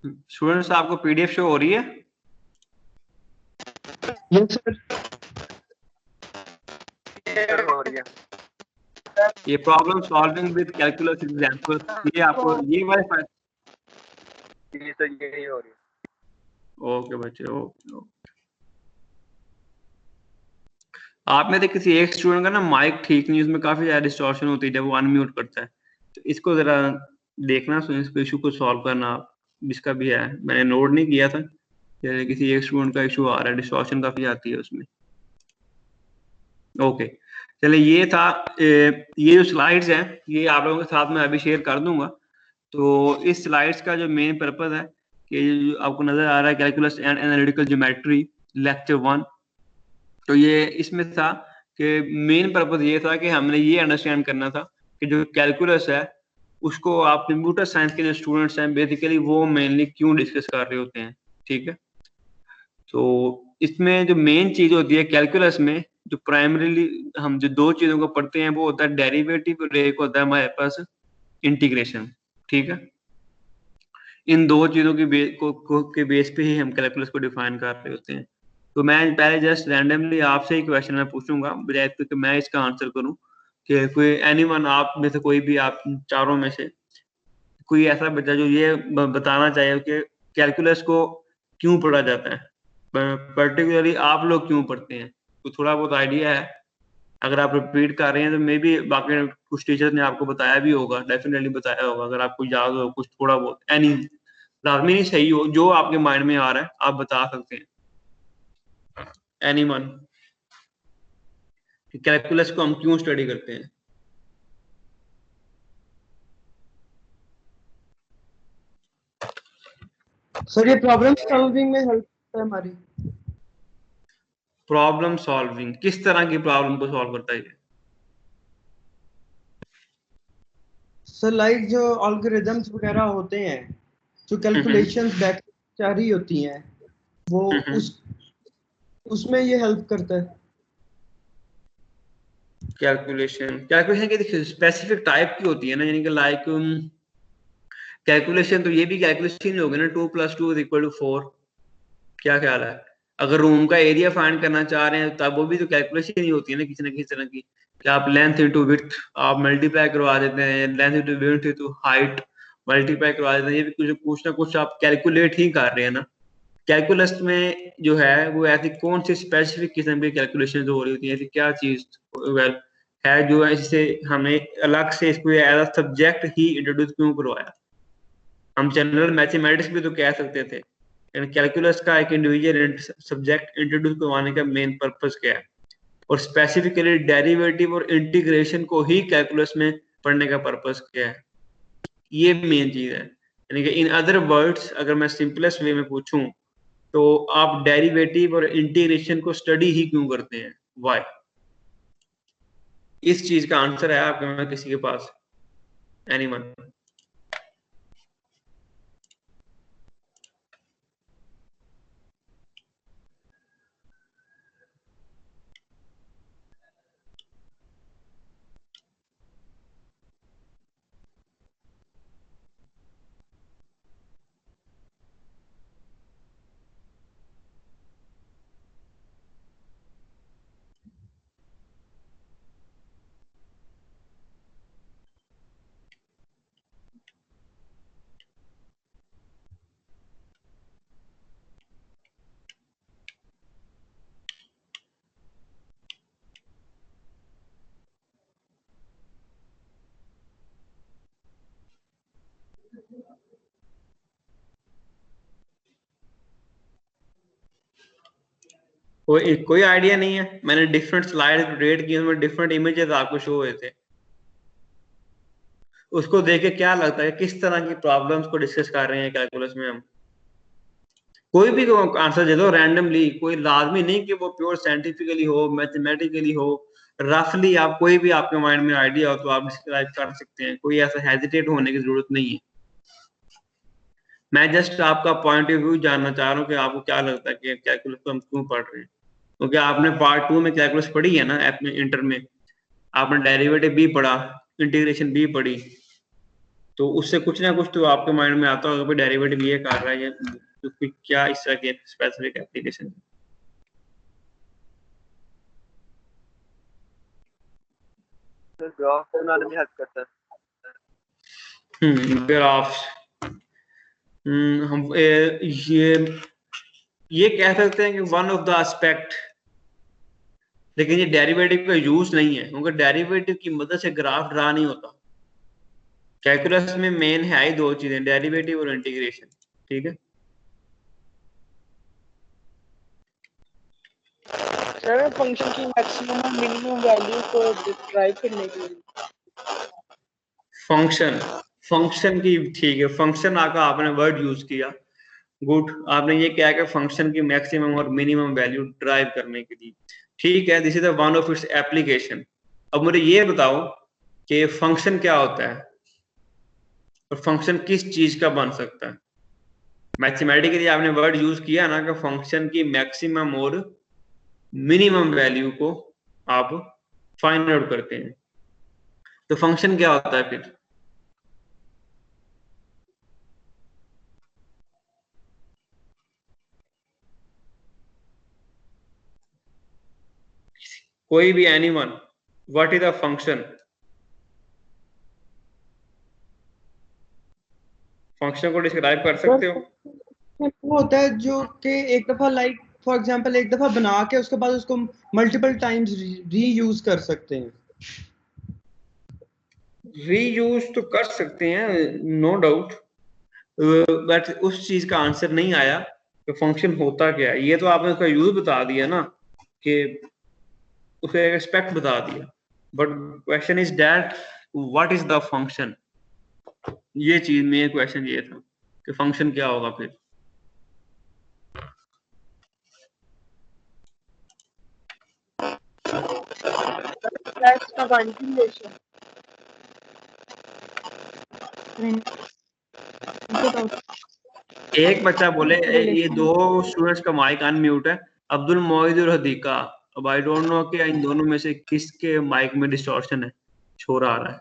S1: स्टूडेंट्स आपको पीडीएफ शो हो रही है?
S3: Yes sir.
S2: हो रही है।
S1: ये problem solving with calculus example, ये आपको ये वाला
S2: ये सर यही हो रही है।
S1: ओके बच्चे, ओके। आप में से किसी एक स्टूडेंट का ना माइक ठीक नहीं, उसमें काफी ज्यादा डिस्टॉर्शन होती है जब वो अनम्यूट करता है, तो इसको जरा देखना, सो इस इशू को सॉल्व करना आप, जिसका भी है। मैंने नोट नहीं किया था, जैसे किसी एक स्टूडेंट का इशू आ रहा है, डिस्टॉर्शन काफी आती है उसमें। ओके, चलिए ये था ये जो स्लाइड्स हैं ये आप लोगों के साथ में अभी शेयर कर दूंगा। तो इस स्लाइड्स का जो मेन पर्पस है कि जो आपको नजर आ रहा है calculus and analytical geometry lecture 1, तो ये इसमें था कि मेन पर्पस ये था कि हमने ये अंडरस्टैंड करना था कि जो कैलकुलस है उसको आप कंप्यूटर साइंस के जो स्टूडेंट्स हैं बेसिकली वो मेनली क्यों डिस्कस कर रहे होते हैं, ठीक है। तो इसमें जो मेन चीज होती है कैलकुलस में, जो प्राइमरीली हम जो दो चीजों को पढ़ते हैं वो होता है डेरिवेटिव और एक होता है हमारे पास इंटीग्रेशन, ठीक है। इन दो चीजों की के बेस पे ही हम कैलकुलस को डिफाइन कर रहे होते हैं। तो मैं पहले जस्ट रैंडमली आपसे ही क्वेश्चन मैं पूछूंगा बजाय कि मैं इसका आंसर करूं, कि कोई एनीवन आप में से कोई भी, आप चारों में से कोई ऐसा बच्चा जो ये बताना चाहे कि कैलकुलस को क्यों पढ़ा जाता है, पर्टिकुलरली आप लोग क्यों पढ़ते हैं, तो थोड़ा बहुत आइडिया है। अगर आप रिपीट कर रहे हैं तो मे बी बाकी कुछ टीचर्स ने आपको बताया भी होगा, डेफिनेटली बताया होगा, अगर आपको याद हो कुछ थोड़ा बहुत, एनी लाजमी नहीं सही हो, जो आपके माइंड में आ रहा है आप बता सकते हैं। एनीवन, कैलकुलस को हम क्यों स्टडी करते हैं?
S3: सर ये प्रॉब्लम सॉल्विंग में हेल्प है हमारी।
S1: प्रॉब्लम सॉल्विंग, किस तरह की प्रॉब्लम को सॉल्व करता है ये?
S3: सर लाइक जो एल्गोरिदम्स वगैरह होते हैं, जो कैलकुलेशंस बैक जा रही होती हैं, वो उसमें ये हेल्प करता है।
S1: कैलकुलेशन की स्पेसिफिक टाइप की होती है ना, यानी कि लाइक कैलकुलेशन तो ये भी कैलकुलेशन ही होगी ना, 2 + 2 = 4, क्या ख्याल है? अगर रूम का एरिया फाइंड करना चाह रहे हैं तब वो भी तो कैलकुलेशन ही होती है ना किसी तरह की, कि आप लेंथ इनटू विड्थ आप मल्टीप्लाई करवा देते हैं, length into width into height multiply करवा देते हैं, ये भी कुछ ना कुछ आप कैलकुलेट ही कर रहे हैं ना। कैलकुलस में जो है वो ऐसी कौन सी स्पेसिफिक किस्म की कैलकुलेशन हो रही होती है, ऐसी क्या चीज है जो है जिससे हमें अलग से इसको एज अ सब्जेक्ट ही इंट्रोड्यूस क्यों करवाया? हम जनरल मैथमेटिक्स भी तो कह सकते थे, कैलकुलस का एक इंडिविजुअल सब्जेक्ट इंट्रोड्यूस करवाने का मेन पर्पस क्या है, और स्पेसिफिकली डेरिवेटिव और इंटीग्रेशन को ही कैलकुलस में पढ़ने का पर्पस क्या है, ये मेन चीज है। यानी कि इन अदर वर्ड्स अगर मैं सिंपलेस्ट वे में पूछूं तो आप डेरिवेटिव और इंटीग्रेशन को स्टडी ही क्यों करते हैं, व्हाई? इस चीज का आंसर है आपके में किसी के पास? एनीवन? कोई आइडिया नहीं है? मैंने डिफरेंट स्लाइड क्रिएट की, उसमें डिफरेंट इमेजेस आपको शो हुए थे, उसको देख के क्या लगता है किस तरह की प्रॉब्लम्स को डिस्कस कर रहे हैं कैलकुलस में हम? कोई भी आंसर दे दो रैंडमली, कोई लाजमी नहीं कि वो प्योर साइंटिफिकली हो, मैथमेटिकली हो, रफली आप कोई भी आपके माइंड में आइडिया हो तो आप डिस्क्राइब कर सकते हैं, कोई ऐसा हेजिटेट होने की जरूरत नहीं है। मैं जस्ट आपका पॉइंट ऑफ व्यू जानना चाह रहा हूँ कि आपको क्या लगता है कि कैलकुलस को हम क्यों पढ़ रहे हैं, क्योंकि आपने पार्ट 2 में कैलकुलस पढ़ी है ना, इंटर में आपने डेरिवेटिव भी पढ़ा, इंटीग्रेशन भी पढ़ी, तो उससे कुछ ना कुछ तो आपके माइंड में आता होगा कि डेरिवेटिव ये कर रहा है, ये तो फिर क्या इस तरह के स्पेसिफिक एप्लीकेशन।
S2: सर ग्राफ बनाने में हेल्प करता है।
S1: ग्राफ हम ये कह सकते हैं कि वन ऑफ द एस्पेक्ट, लेकिन ये डेरिवेटिव का यूज नहीं है, क्योंकि डेरिवेटिव की मदद से ग्राफ ड्रा नहीं होता। कैलकुलस में मेन है ही दो चीजें, डेरिवेटिव और इंटीग्रेशन, ठीक है।
S4: सर फंक्शन की मैक्सिमम और मिनिमम वैल्यू को डिराइव करने के लिए
S1: फंक्शन की, ठीक है, फंक्शन आका आपने वर्ड यूज किया, गुड। आपने ये क्या कि फंक्शन की मैक्सिमम और मिनिमम वैल्यू ड्राइव करने के लिए, ठीक है, this is the one of its application. अब मुझे ये बताओ कि फंक्शन क्या होता है और फंक्शन किस चीज का बन सकता है। मैथमेटिकली आपने वर्ड यूज किया ना कि फंक्शन की मैक्सिमम और मिनिमम वैल्यू को आप फाइंड आउट करते हैं, तो फंक्शन क्या होता है फिर। कोई भी anyone, what is the function. Function को डिस्क्राइब कर सकते हो।
S3: वो होता है जो कि एक दफा लाइक फॉर एग्जांपल एक दफा बना के उसके बाद उसको मल्टीपल टाइम्स रीयूज कर सकते हैं।
S1: रीयूज तो कर सकते हैं, नो डाउट, बट उस चीज का आंसर नहीं आया कि फंक्शन होता क्या है। ये तो आपने उसका यूज बता दिया ना, कि उसे एक एस्पेक्ट बता दिया, but question is that what is the function. ये चीज में क्वेश्चन ये था कि फंक्शन क्या होगा फिर।
S4: That's the continuation.
S1: एक बच्चा बोले ये दो स्टूडेंट्स का माइक अनम्यूट है, अब्दुल मोहिद और हदीका। अब आई डोंट नो कि इन दोनों में से किसके माइक में डिस्टॉर्शन है, शोर आ रहा है।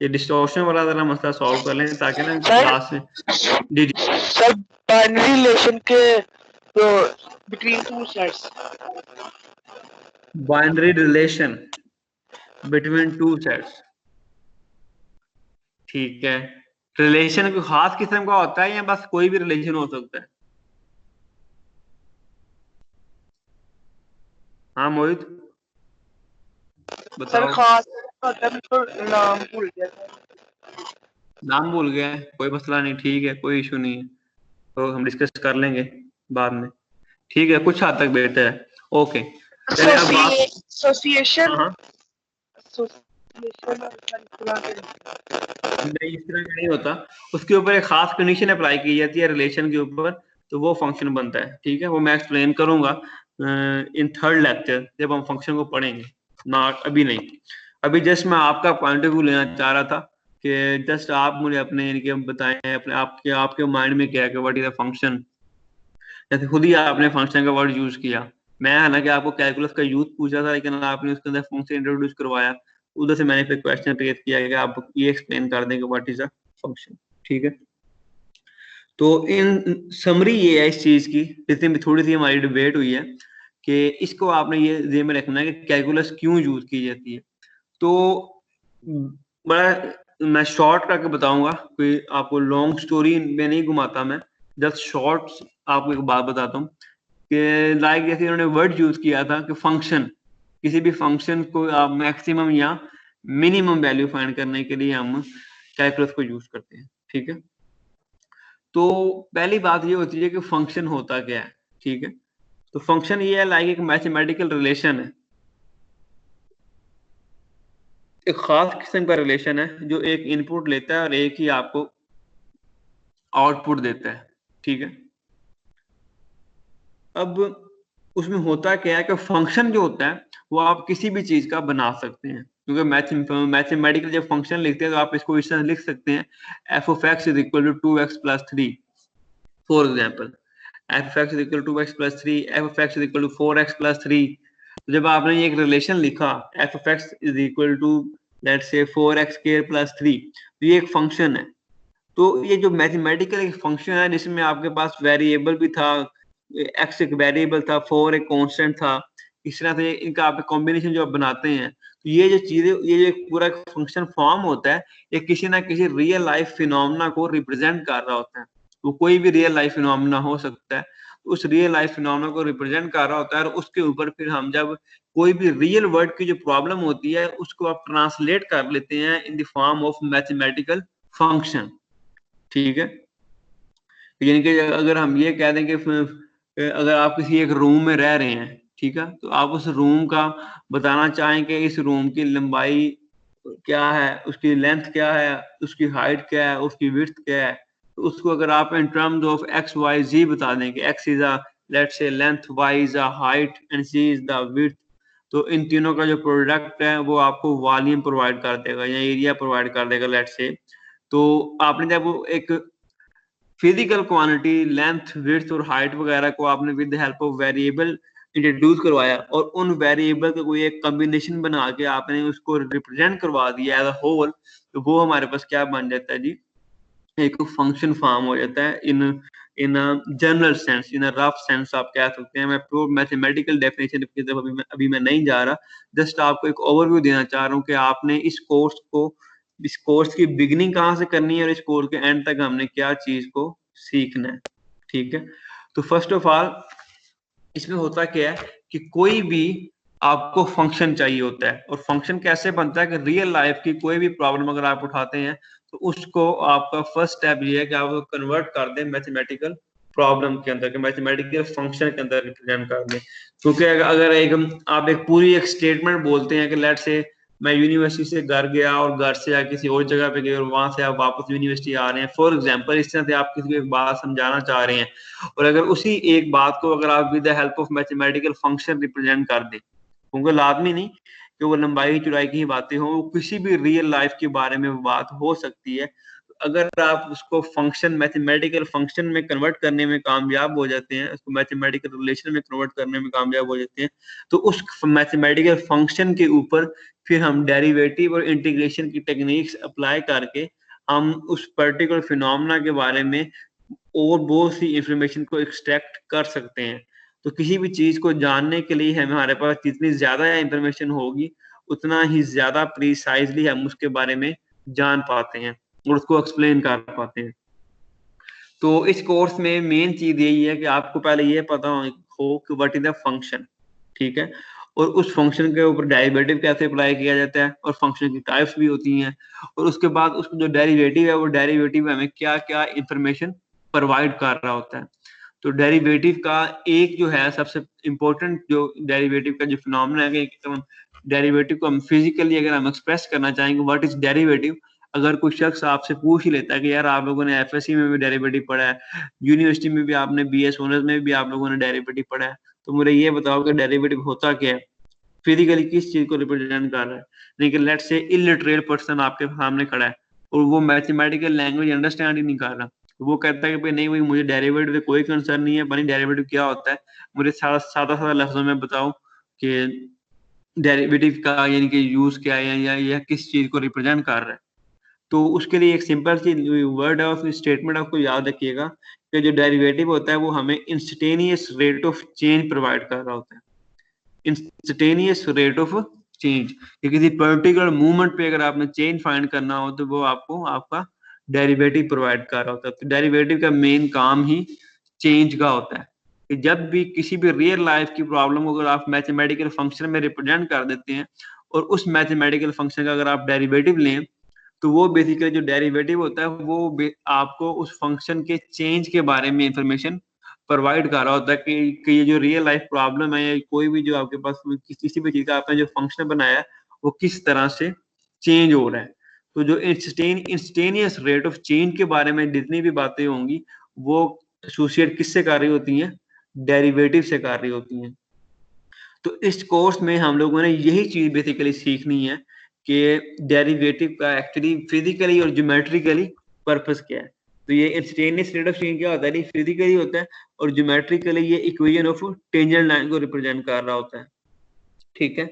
S1: ये डिस्टॉर्शन वाला जरा मसला सॉल्व कर लें ताकि ना क्लास में
S4: सर बाइनरी रिलेशन के जो between two sets,
S1: binary relation between two sets, ठीक है। रिलेशन कोई खास किस्म का होता है या बस कोई भी रिलेशन हो सकता है। हाँ मोहित
S4: सर
S1: बताओ।
S4: खास होता है, तो नाम भूल गया था।
S1: नाम भूल गया है, कोई मसला नहीं, ठीक है, कोई इशू नहीं है, तो हम डिस्कस कर लेंगे बाद में, ठीक है, कुछ हद तक बेहतर है। ओके चलिए अब बात
S4: एसोसिएशन
S1: हाँ नहीं, इस तरह का नहीं होता, उसके ऊपर एक खास कंडीशन अप्लाई की जाती है रिलेशन के ऊपर, तो वो फंक्शन बनता है, ठीक है। वो मैं एक्सप्लेन करूंगा इन थर्ड लेक्चर जब हम फंक्शन को पढ़ेंगे, ना अभी नहीं। अभी जस्ट मैं आपका पॉइंट ऑफ व्यू लेना चाह रहा था कि जस्ट आप मुझे अपने इनके बताएं, अपने आपके माइंड में क्या है कि व्हाट इज अ फंक्शन। जैसे खुद ही आपने फंक्शन का वर्ड यूज किया, मैं हालांकि आपको कैलकुलस का यूज पूछा था लेकिन आपने उसके अंदर फंक्शन इंट्रोड्यूस करवाया, उधर से मैंने फिर क्वेश्चन रेज किया कि आप ये एक्सप्लेन कर दें कि व्हाट इज अ फंक्शन, ठीक है। तो इन समरी ये है इस चीज की, जितनी भी थोड़ी सी हमारी डिबेट हुई है कि इसको आपने ये ध्यान में रखना है कि कैलकुलस क्यों यूज की जाती है। तो बड़ा मैं शॉर्ट करके बताऊंगा, कोई आपको लॉन्ग स्टोरी में नहीं घुमाता, मैं जस्ट शॉर्ट आपको एक बात बताता हूँ कि लाइक जैसे इन्होंने वर्ड यूज किया था कि फंक्शन, किसी भी फंक्शन को आप मैक्सिमम या मिनिमम वैल्यू फाइंड करने के लिए हम कैलकुलस को यूज करते हैं, ठीक है। तो पहली बात ये होती है कि फंक्शन होता क्या है, ठीक है। तो फंक्शन ये है लाइक एक मैथमेटिकल रिलेशन है, एक खास किस्म का रिलेशन है जो एक इनपुट लेता है और एक ही आपको आउटपुट देता है, ठीक है। अब उसमें होता क्या है कि फंक्शन जो होता है वो आप किसी भी चीज का बना सकते हैं, क्योंकि मैथमेटिकल जब फंक्शन लिखते हैं तो आप इसको इस तरह लिख सकते हैं f of x is equal to 2x + 3, for example f of x is equal to 2x + 3, f of x is equal to 4x + 3। तो जब आपने ये एक रिलेशन लिखा f of x is equal to let's say 4x² + 3, तो ये एक function है। तो ये जो मैथमेटिकल एक फंक्शन है जिसमें आपके पास वेरिएबल भी था, x एक वेरिएबल था, 4 एक कांस्टेंट था, इस तरह से इनका आप कॉम्बिनेशन जो आप बनाते हैं, तो ये जो चीजें, ये जो पूरा फंक्शन फॉर्म होता है, ये किसी ना किसी रियल लाइफ फिनोमेना को रिप्रेजेंट कर रहा होता है। वो कोई भी रियल लाइफ फिनोमेना हो सकता है, उस रियल लाइफ फिनोमेना को रिप्रेजेंट कर रहा होता है, और उसके ऊपर फिर हम जब कोई भी रियल वर्ल्ड की जो प्रॉब्लम होती है उसको आप ट्रांसलेट कर लेते हैं in the form of mathematical function. ठीक है, यानी कि अगर हम ये कह दें कि अगर आप किसी एक रूम में रह रहे हैं, ठीक है, तो आप उस रूम का बताना चाहें कि इस रूम की लंबाई क्या है, उसकी लेंथ क्या है, उसकी हाइट क्या है, उसकी विड्थ क्या है, तो उसको अगर आप in terms of X Y Z बता दें कि X is a let's say length, Y is a height and Z is the width, तो इन तीनों का जो प्रोडक्ट है वो आपको वॉल्यूम प्रोवाइड कर देगा या एरिया प्रोवाइड कर देगा लेट्स से। तो आपने जब वो एक फिजिकल क्वांटिटी लेंथ, विड्थ और हाइट वगैरह को आपने with the help of variable introduce करवाया, और उन वेरिएबल का कोई एक कॉम्बिनेशन बना के आपने उसको रिप्रेजेंट करवा दिया एज अ होल, तो वो हमारे पास क्या बन जाता है जी, एक फंक्शन फॉर्म हो जाता है in in general sense, in rough sense आप कह सकते हैं। मैं प्योर मैथमेटिकल डेफिनेशन की तरफ अभी मैं नहीं जा रहा, जस्ट आपको एक ओवरव्यू देना चाह रहा हूँ कि आपने इस कोर्स की बिगिनिंग कहाँ से करनी है और इस कोर्स के एंड तक हमने क्या चीज को सीखना है। ठीक है, तो फर्स्ट ऑफ ऑल इसमें होता क्या है कि कोई भी आपको फंक्शन चाहिए होता है, और फंक्शन कैसे बनता है कि रियल लाइफ की कोई भी प्रॉब्लम अगर आप उठाते हैं तो उसको आपका फर्स्ट स्टेप ये है कि आप उसको कन्वर्ट कर दें मैथमेटिकल प्रॉब्लम के अंदर, मैथमेटिकल फंक्शन के अंदर रिप्रेजेंट कर दें। क्योंकि अगर आप एक पूरी एक स्टेटमेंट बोलते हैं कि लेट से मैं यूनिवर्सिटी से घर गया और घर से या किसी और जगह पे गए और वहां से आप वापस यूनिवर्सिटी आ रहे हैं, फॉर एग्जाम्पल, इस तरह से आप किसी को एक बात समझाना चाह रहे हैं, और अगर उसी एक बात को अगर आप with the help of mathematical function represent कर दें, क्योंकि लाजमी नहीं कि वो लंबाई चौड़ाई की ही बातें हो, वो किसी भी रियल लाइफ के बारे में बात हो सकती है, अगर आप उसको फंक्शन, मैथमेटिकल फंक्शन में कन्वर्ट करने में कामयाब हो जाते हैं, उसको मैथमेटिकल रिलेशन में कन्वर्ट करने में कामयाब हो जाते हैं, तो उस मैथमेटिकल फंक्शन के ऊपर फिर हम डेरिवेटिव और इंटीग्रेशन की टेक्निक्स अप्लाई करके हम उस पर्टिकुलर फिनोमेना के बारे में और बहुत सी इंफॉर्मेशन को एक्सट्रैक्ट कर सकते हैं। तो किसी भी चीज को जानने के लिए हमारे पास जितनी ज्यादा इंफॉर्मेशन होगी उतना ही ज्यादा प्रिसाइजली हम उसके बारे में जान पाते हैं और उसको एक्सप्लेन कर पाते हैं। तो इस कोर्स में मेन चीज यही है कि आपको पहले ये पता हो कि व्हाट इज द फंक्शन, ठीक है, और उस फंक्शन के ऊपर डेरिवेटिव कैसे अप्लाई किया जाता है, और फंक्शन की टाइप्स भी होती हैं, और उसके बाद उसका जो डेरिवेटिव है वो डेरिवेटिव हमें क्या क्या इंफॉर्मेशन प्रोवाइड कर रहा होता है। तो डेरिवेटिव का एक जो है सबसे इम्पोर्टेंट जो डेरिवेटिव का जो फिनोमेना है कि डेरिवेटिव को हम फिजिकली अगर हम एक्सप्रेस करना चाहेंगे व्हाट इज डेरिवेटिव, अगर कोई शख्स आपसे पूछ ही लेता है कि यार आप लोगों ने एफएससी में भी डेरिवेटिव पढ़ा है, यूनिवर्सिटी में भी आपने बीएस ऑनर्स में भी आप लोगों ने डेरिवेटिव पढ़ा है, तो मुझे ये बताओ कि डेरिवेटिव होता क्या है, फिजिकली किस चीज को रिप्रेजेंट कर रहा है। लेकिन लेट से इलिटरेट पर्सन आपके सामने खड़ा है और वो मैथमेटिकल लैंग्वेज अंडरस्टैंड ही नहीं कर रहा, वो कहता है कि भाई नहीं भाई मुझे डेरिवेटिव से कोई कंसर्न नहीं है, बनी डेरिवेटिव क्या होता है, मुझे सादा सादा लफ्जों में बताओ कि डेरिवेटिव का यानी कि यूज क्या है या किस चीज को रिप्रेजेंट कर रहा है। तो उसके लिए एक सिंपल सी वर्ड ऑफ स्टेटमेंट आपको याद रखिएगा कि जो डेरिवेटिव होता है वो हमें instantaneous rate of change provide कर रहा होता है, इंस्टेनियस रेट ऑफ चेंज, कि किसी पर्टिकुलर मूवमेंट पे अगर आपने चेंज फाइंड करना हो तो वो आपको आपका डेरिवेटिव प्रोवाइड कर रहा होता है। तो डेरिवेटिव का मेन काम ही चेंज का होता है कि जब भी किसी भी रियल लाइफ की प्रॉब्लम को अगर आप मैथमेटिकल फंक्शन में रिप्रेजेंट कर देते हैं और उस मैथमेटिकल फंक्शन का अगर आप डेरिवेटिव लें, तो वो बेसिकली जो डेरिवेटिव होता है वो आपको उस फंक्शन के चेंज के बारे में इंफॉर्मेशन प्रोवाइड कर रहा होता है कि ये जो रियल लाइफ प्रॉब्लम है या कोई भी जो आपके पास किसी भी चीज का आपने जो फंक्शन बनाया है वो किस तरह से चेंज हो रहा है। तो जो इंस्टेनियस रेट ऑफ चेंज के बारे में जितनी भी बातें होंगी वो एसोसिएट किससे कर रही होती हैं, डेरिवेटिव से कर रही होती हैं। तो इस कोर्स में हम लोगों ने यही चीज बेसिकली सीखनी है कि डेरिवेटिव का एक्चुअली फिजिकली और ज्योमेट्रिकली पर्पस क्या है। तो ये इंस्टेंटेनियस रेट ऑफ चेंज क्या होता है, फिजिकली होता है, और ज्योमेट्रिकली ये इक्वेशन ऑफ टेंजेंट लाइन को रिप्रेजेंट कर रहा होता है। ठीक है,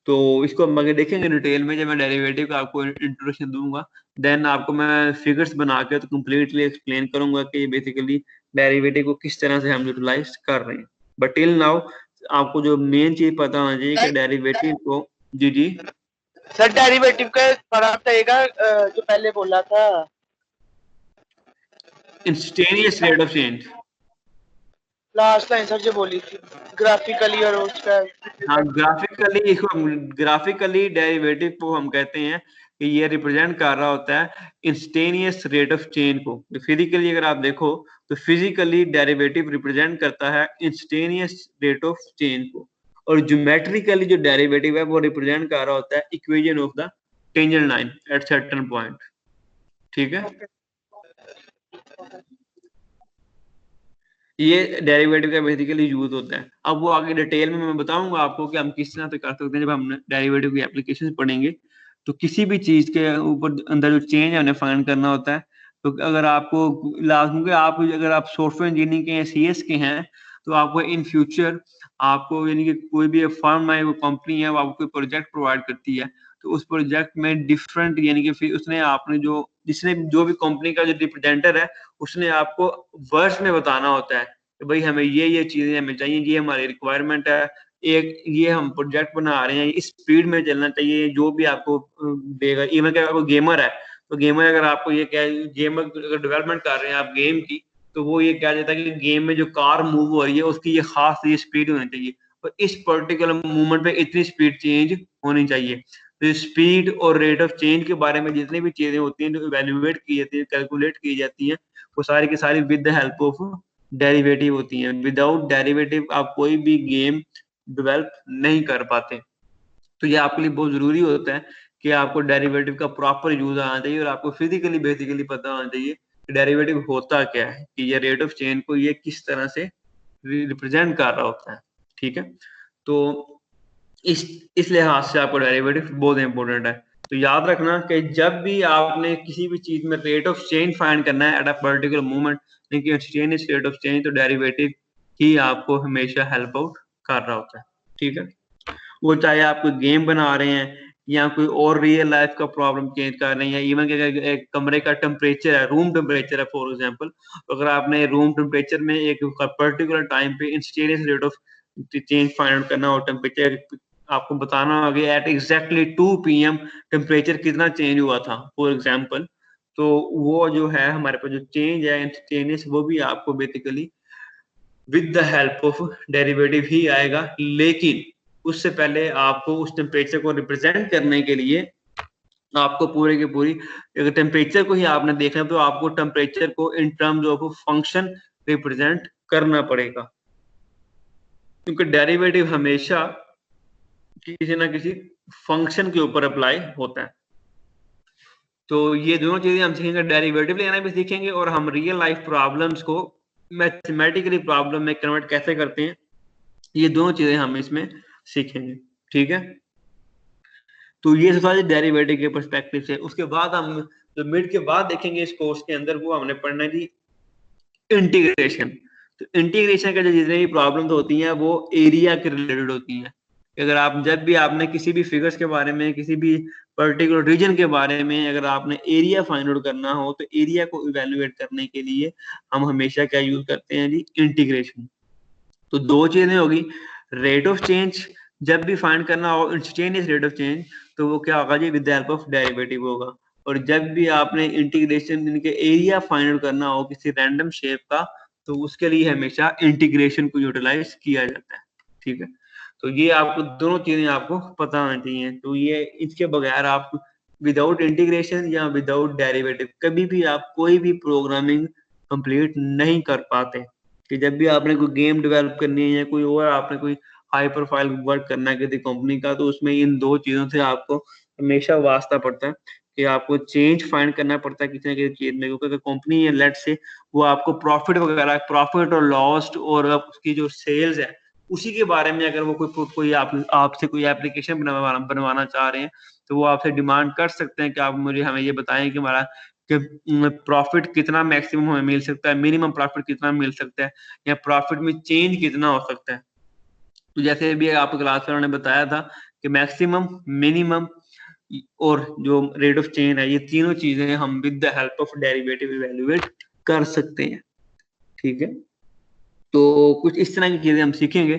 S1: तो इसको हम आगे देखेंगे डिटेल में, जब मैं डेरिवेटिव का आपको इंट्रोडक्शन दूंगा, देन आपको मैं फिगर्स बना के तो कंप्लीटली एक्सप्लेन करूंगा कि बेसिकली डेरिवेटिव को किस तरह से हम यूटिलाइज कर रहे हैं। बट टिल नाउ आपको जो मेन चीज पता होना चाहिए कि डेरिवेटिव को, जी जी
S4: सर डेरिवेटिव का फर्क रहेगा जो पहले बोला था,
S1: instantaneous rate of change.
S4: Last line sir जो बोली थी ग्राफिकली और उसका।
S1: हाँ, ग्राफिकली डेरिवेटिव को हम कहते हैं कि ये रिप्रेजेंट कर रहा होता है इंस्टेंटेनियस रेट ऑफ चेंज को। तो फिजिकली अगर आप देखो तो फिजिकली डेरिवेटिव रिप्रेजेंट करता है इंस्टेंटेनियस रेट ऑफ चेंज को, और ज्योमेट्रिकली जो डेरिवेटिव है वो रिप्रेजेंट कर रहा होता है equation of the tangent line at certain point. ठीक है, ये डेरिवेटिव का बेसिकली यूज होता है। अब वो आगे डिटेल में मैं बताऊंगा आपको कि हम किस तरह से कर सकते हैं जब हम डेरिवेटिव की एप्लीकेशन पढ़ेंगे। तो किसी भी चीज के ऊपर अंदर जो चेंज है उन्हें फाइंड करना होता है। तो अगर आपको लाजमी कि आप अगर आप सॉफ्टवेयर इंजीनियरिंग के या CS के हैं तो आपको इन फ्यूचर आपको यानी कि कोई भी फर्म है, वो कंपनी है, वो आपको कोई प्रोजेक्ट प्रोवाइड करती है, तो उस प्रोजेक्ट में डिफरेंट यानी कि फिर उसने आपने जिसने जो भी कंपनी का जो रिप्रेजेंटर है उसने आपको वर्ड्स में बताना होता है कि भाई हमें ये चीजें हमें चाहिए, ये हमारी रिक्वायरमेंट है, एक ये हम प्रोजेक्ट बना रहे हैं, इस स्पीड में चलना चाहिए, जो भी आपको देगा। इवन अगर आपको गेमर है तो गेमर अगर आपको ये क्या गेम अगर डेवलपमेंट कर रहे हैं आप गेम की, तो वो ये क्या देता है कि गेम में जो कार मूव हो रही है उसकी ये खास ये स्पीड होनी चाहिए, और इस पर्टिकुलर मूवमेंट पे इतनी स्पीड चेंज होनी चाहिए। तो स्पीड और रेट ऑफ चेंज के बारे में जितनी भी चीजें होती हैं जो इवेल्युएट की जाती है, कैलकुलेट की जाती है, वो सारी की सारी with the help of derivative होती हैं। विदाउट डेरिवेटिव आप कोई भी गेम डेवलप नहीं कर पाते। तो ये आपके लिए बहुत जरूरी होता है कि आपको डेरिवेटिव का प्रॉपर यूज आना चाहिए, और आपको फिजिकली बेसिकली पता होना चाहिए कि डेरिवेटिव होता क्या है, कि ये रेट ऑफ चेंज को ये किस तरह से रिप्रेजेंट कर रहा होता है। ठीक है, तो इस लिहाज से आपको डेरिवेटिव बहुत इंपॉर्टेंट है। तो याद रखना कि जब भी आपने किसी भी चीज में रेट ऑफ चेंज फाइंड करना है at a particular moment, exchange rate of change, तो डेरिवेटिव ही आपको हमेशा हेल्प आउट कर रहा होता है। ठीक है, वो चाहे आप कोई गेम बना रहे हैं या कोई और रियल लाइफ का प्रॉब्लम चेंज कर रहे हैं, इवन एक कमरे का टेम्परेचर है, रूम टेम्परेचर है फॉर एग्जांपल, तो अगर आपने रूम टेम्परेचर में एक पर्टिकुलर टाइम पे instantaneous rate of change find out करना और टेम्परेचर आपको बताना होगा एट एग्जैक्टली 2 PM टेम्परेचर कितना चेंज हुआ था फॉर एग्जांपल, तो वो जो है हमारे पास जो चेंज है इंस्टेंटेनियस, वो भी आपको basically with the help of derivative ही आएगा। लेकिन उससे पहले आपको उस टेम्परेचर को रिप्रेजेंट करने के लिए आपको पूरे की पूरी, अगर टेम्परेचर को ही आपने देखना तो आपको टेम्परेचर को इन टर्म्स ऑफ फंक्शन रिप्रेजेंट करना पड़ेगा, क्योंकि डेरिवेटिव हमेशा किसी ना किसी फंक्शन के ऊपर अप्लाई होता है। तो ये दोनों चीजें हम सीखेंगे, डेरिवेटिव लेना भी सीखेंगे और हम रियल लाइफ प्रॉब्लम्स को मैथमेटिकली प्रॉब्लम में कन्वर्ट कैसे करते हैं, ये दोनों चीजें हम इसमें सीखेंगे। ठीक है, तो ये सारी डेरिवेटिव के पर्सपेक्टिव से। उसके बाद हम जो मिड के बाद देखेंगे इस कोर्स के अंदर, वो हमने पढ़ना है जी इंटीग्रेशन। तो इंटीग्रेशन के जो जितने भी प्रॉब्लम्स होती हैं वो एरिया के रिलेटेड होती हैं। अगर आप जब भी आपने किसी भी फिगर्स के बारे में, किसी भी पर्टिकुलर रीजन के बारे में अगर आपने एरिया फाइंड आउट करना हो, तो एरिया को इवेल्युएट करने के लिए हम हमेशा क्या यूज करते हैं जी, इंटीग्रेशन। तो दो चीजें होगी, रेट ऑफ चेंज जब भी फाइंड करना हो इंस्टेंटेनियस रेट ऑफ चेंज, तो वो क्या होगा जी, with the help of derivative होगा। और जब भी आपने इंटीग्रेशन इनके एरिया फाइंड आउट करना हो किसी रैंडम शेप का, तो उसके लिए हमेशा इंटीग्रेशन को यूटिलाइज किया जाता है। ठीक है, तो ये आपको दोनों चीजें आपको पता होनी चाहिए। तो ये इसके बगैर आप विदाउट इंटीग्रेशन या विदाउट डेरिवेटिव कभी भी आप कोई भी प्रोग्रामिंग कंप्लीट नहीं कर पाते। कि जब भी आपने कोई गेम डेवलप करनी है या कोई और आपने कोई हाई प्रोफाइल वर्क करना है किसी कंपनी का, तो उसमें इन दो चीजों से आपको हमेशा वास्ता पड़ता है कि आपको चेंज फाइंड करना पड़ता है किसी न किसी चीज में, क्योंकि अगर कंपनी है लेट से वो आपको प्रॉफिट वगैरह, प्रॉफिट और लॉस और उसकी जो सेल्स है उसी के बारे में अगर वो कोई आपसे कोई एप्लीकेशन बनवाना चाह रहे हैं, तो वो आपसे डिमांड कर सकते हैं कि आप मुझे हमें ये बताएं कि हमारा कि प्रॉफिट कितना मैक्सिमम हमें मिल सकता है, मिनिमम प्रॉफिट कितना मिल सकता है, या प्रॉफिट में चेंज कितना हो सकता है। तो जैसे भी आपको क्लास में उन्होंने बताया था कि मैक्सिमम, मिनिमम और जो रेट ऑफ चेंज है, ये तीनों चीजें हम with the help of derivative evaluate कर सकते हैं। ठीक है, तो कुछ इस तरह की चीजें हम सीखेंगे,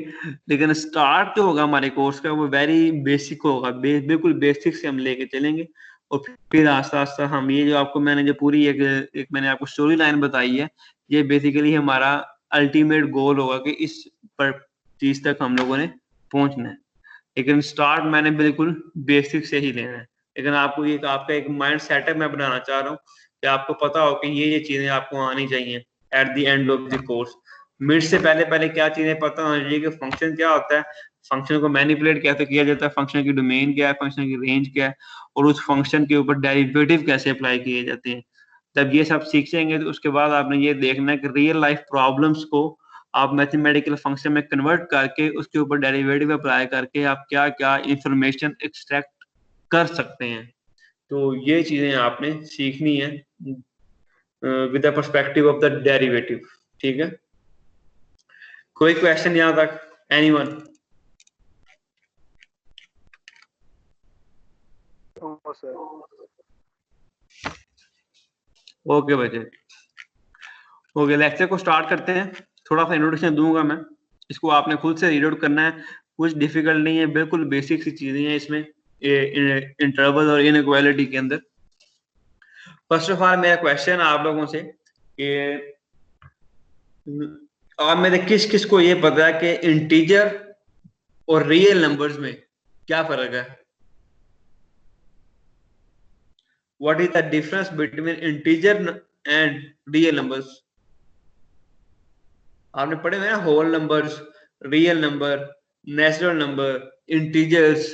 S1: लेकिन स्टार्ट जो होगा हमारे कोर्स का वो वेरी बेसिक होगा, बिल्कुल बेसिक से हम लेके चलेंगे, और फिर आस्ता आस्ता हम ये जो आपको मैंने जो पूरी एक मैंने आपको स्टोरी लाइन बताई है, ये बेसिकली हमारा अल्टीमेट गोल होगा कि इस पर चीज तक हम लोगों ने पहुंचना है। लेकिन स्टार्ट मैंने बिल्कुल बेसिक से ही लेना है, लेकिन आपको ये आपका एक माइंड सेटअप मैं बनाना चाह रहा हूँ कि आपको पता हो कि ये चीजें आपको आनी चाहिए at the end of the course. Mid से पहले पहले क्या चीजें पता होनी चाहिए कि फंक्शन क्या होता है, फंक्शन को मैनिपुलेट कैसे किया जाता है, फंक्शन की डोमेन क्या है, फंक्शन की रेंज क्या है, और उस फंक्शन के ऊपर डेरिवेटिव कैसे अप्लाई किए जाते हैं। जब ये सब सीख जाएंगे तो उसके बाद आपने ये देखना है कि रियल लाइफ प्रॉब्लम्स को आप मैथमेटिकल फंक्शन में कन्वर्ट करके उसके ऊपर डेरिवेटिव अप्लाई करके आप क्या क्या इंफॉर्मेशन एक्सट्रैक्ट कर सकते हैं। तो ये चीजें आपने सीखनी है with the perspective of the derivative. ठीक है, कोई क्वेश्चन यहाँ तक, एनीवन? ओके बच्चे, ओके, लेक्चर को स्टार्ट करते हैं। थोड़ा सा इंट्रोडक्शन दूंगा मैं, इसको आपने खुद से रीड आउट करना है, कुछ डिफिकल्ट नहीं है, बिल्कुल बेसिक सी चीजें हैं इसमें इंटरवल और इनइक्वालिटी के अंदर। फर्स्ट ऑफ ऑल मेरा क्वेश्चन आप लोगों से कि आप में से किस किस को ये पता है कि इंटीजर और रियल नंबर्स में क्या फर्क है? What is the difference between integer and real numbers? आपने पढ़े हुए ना, whole numbers, real number, natural number, integers,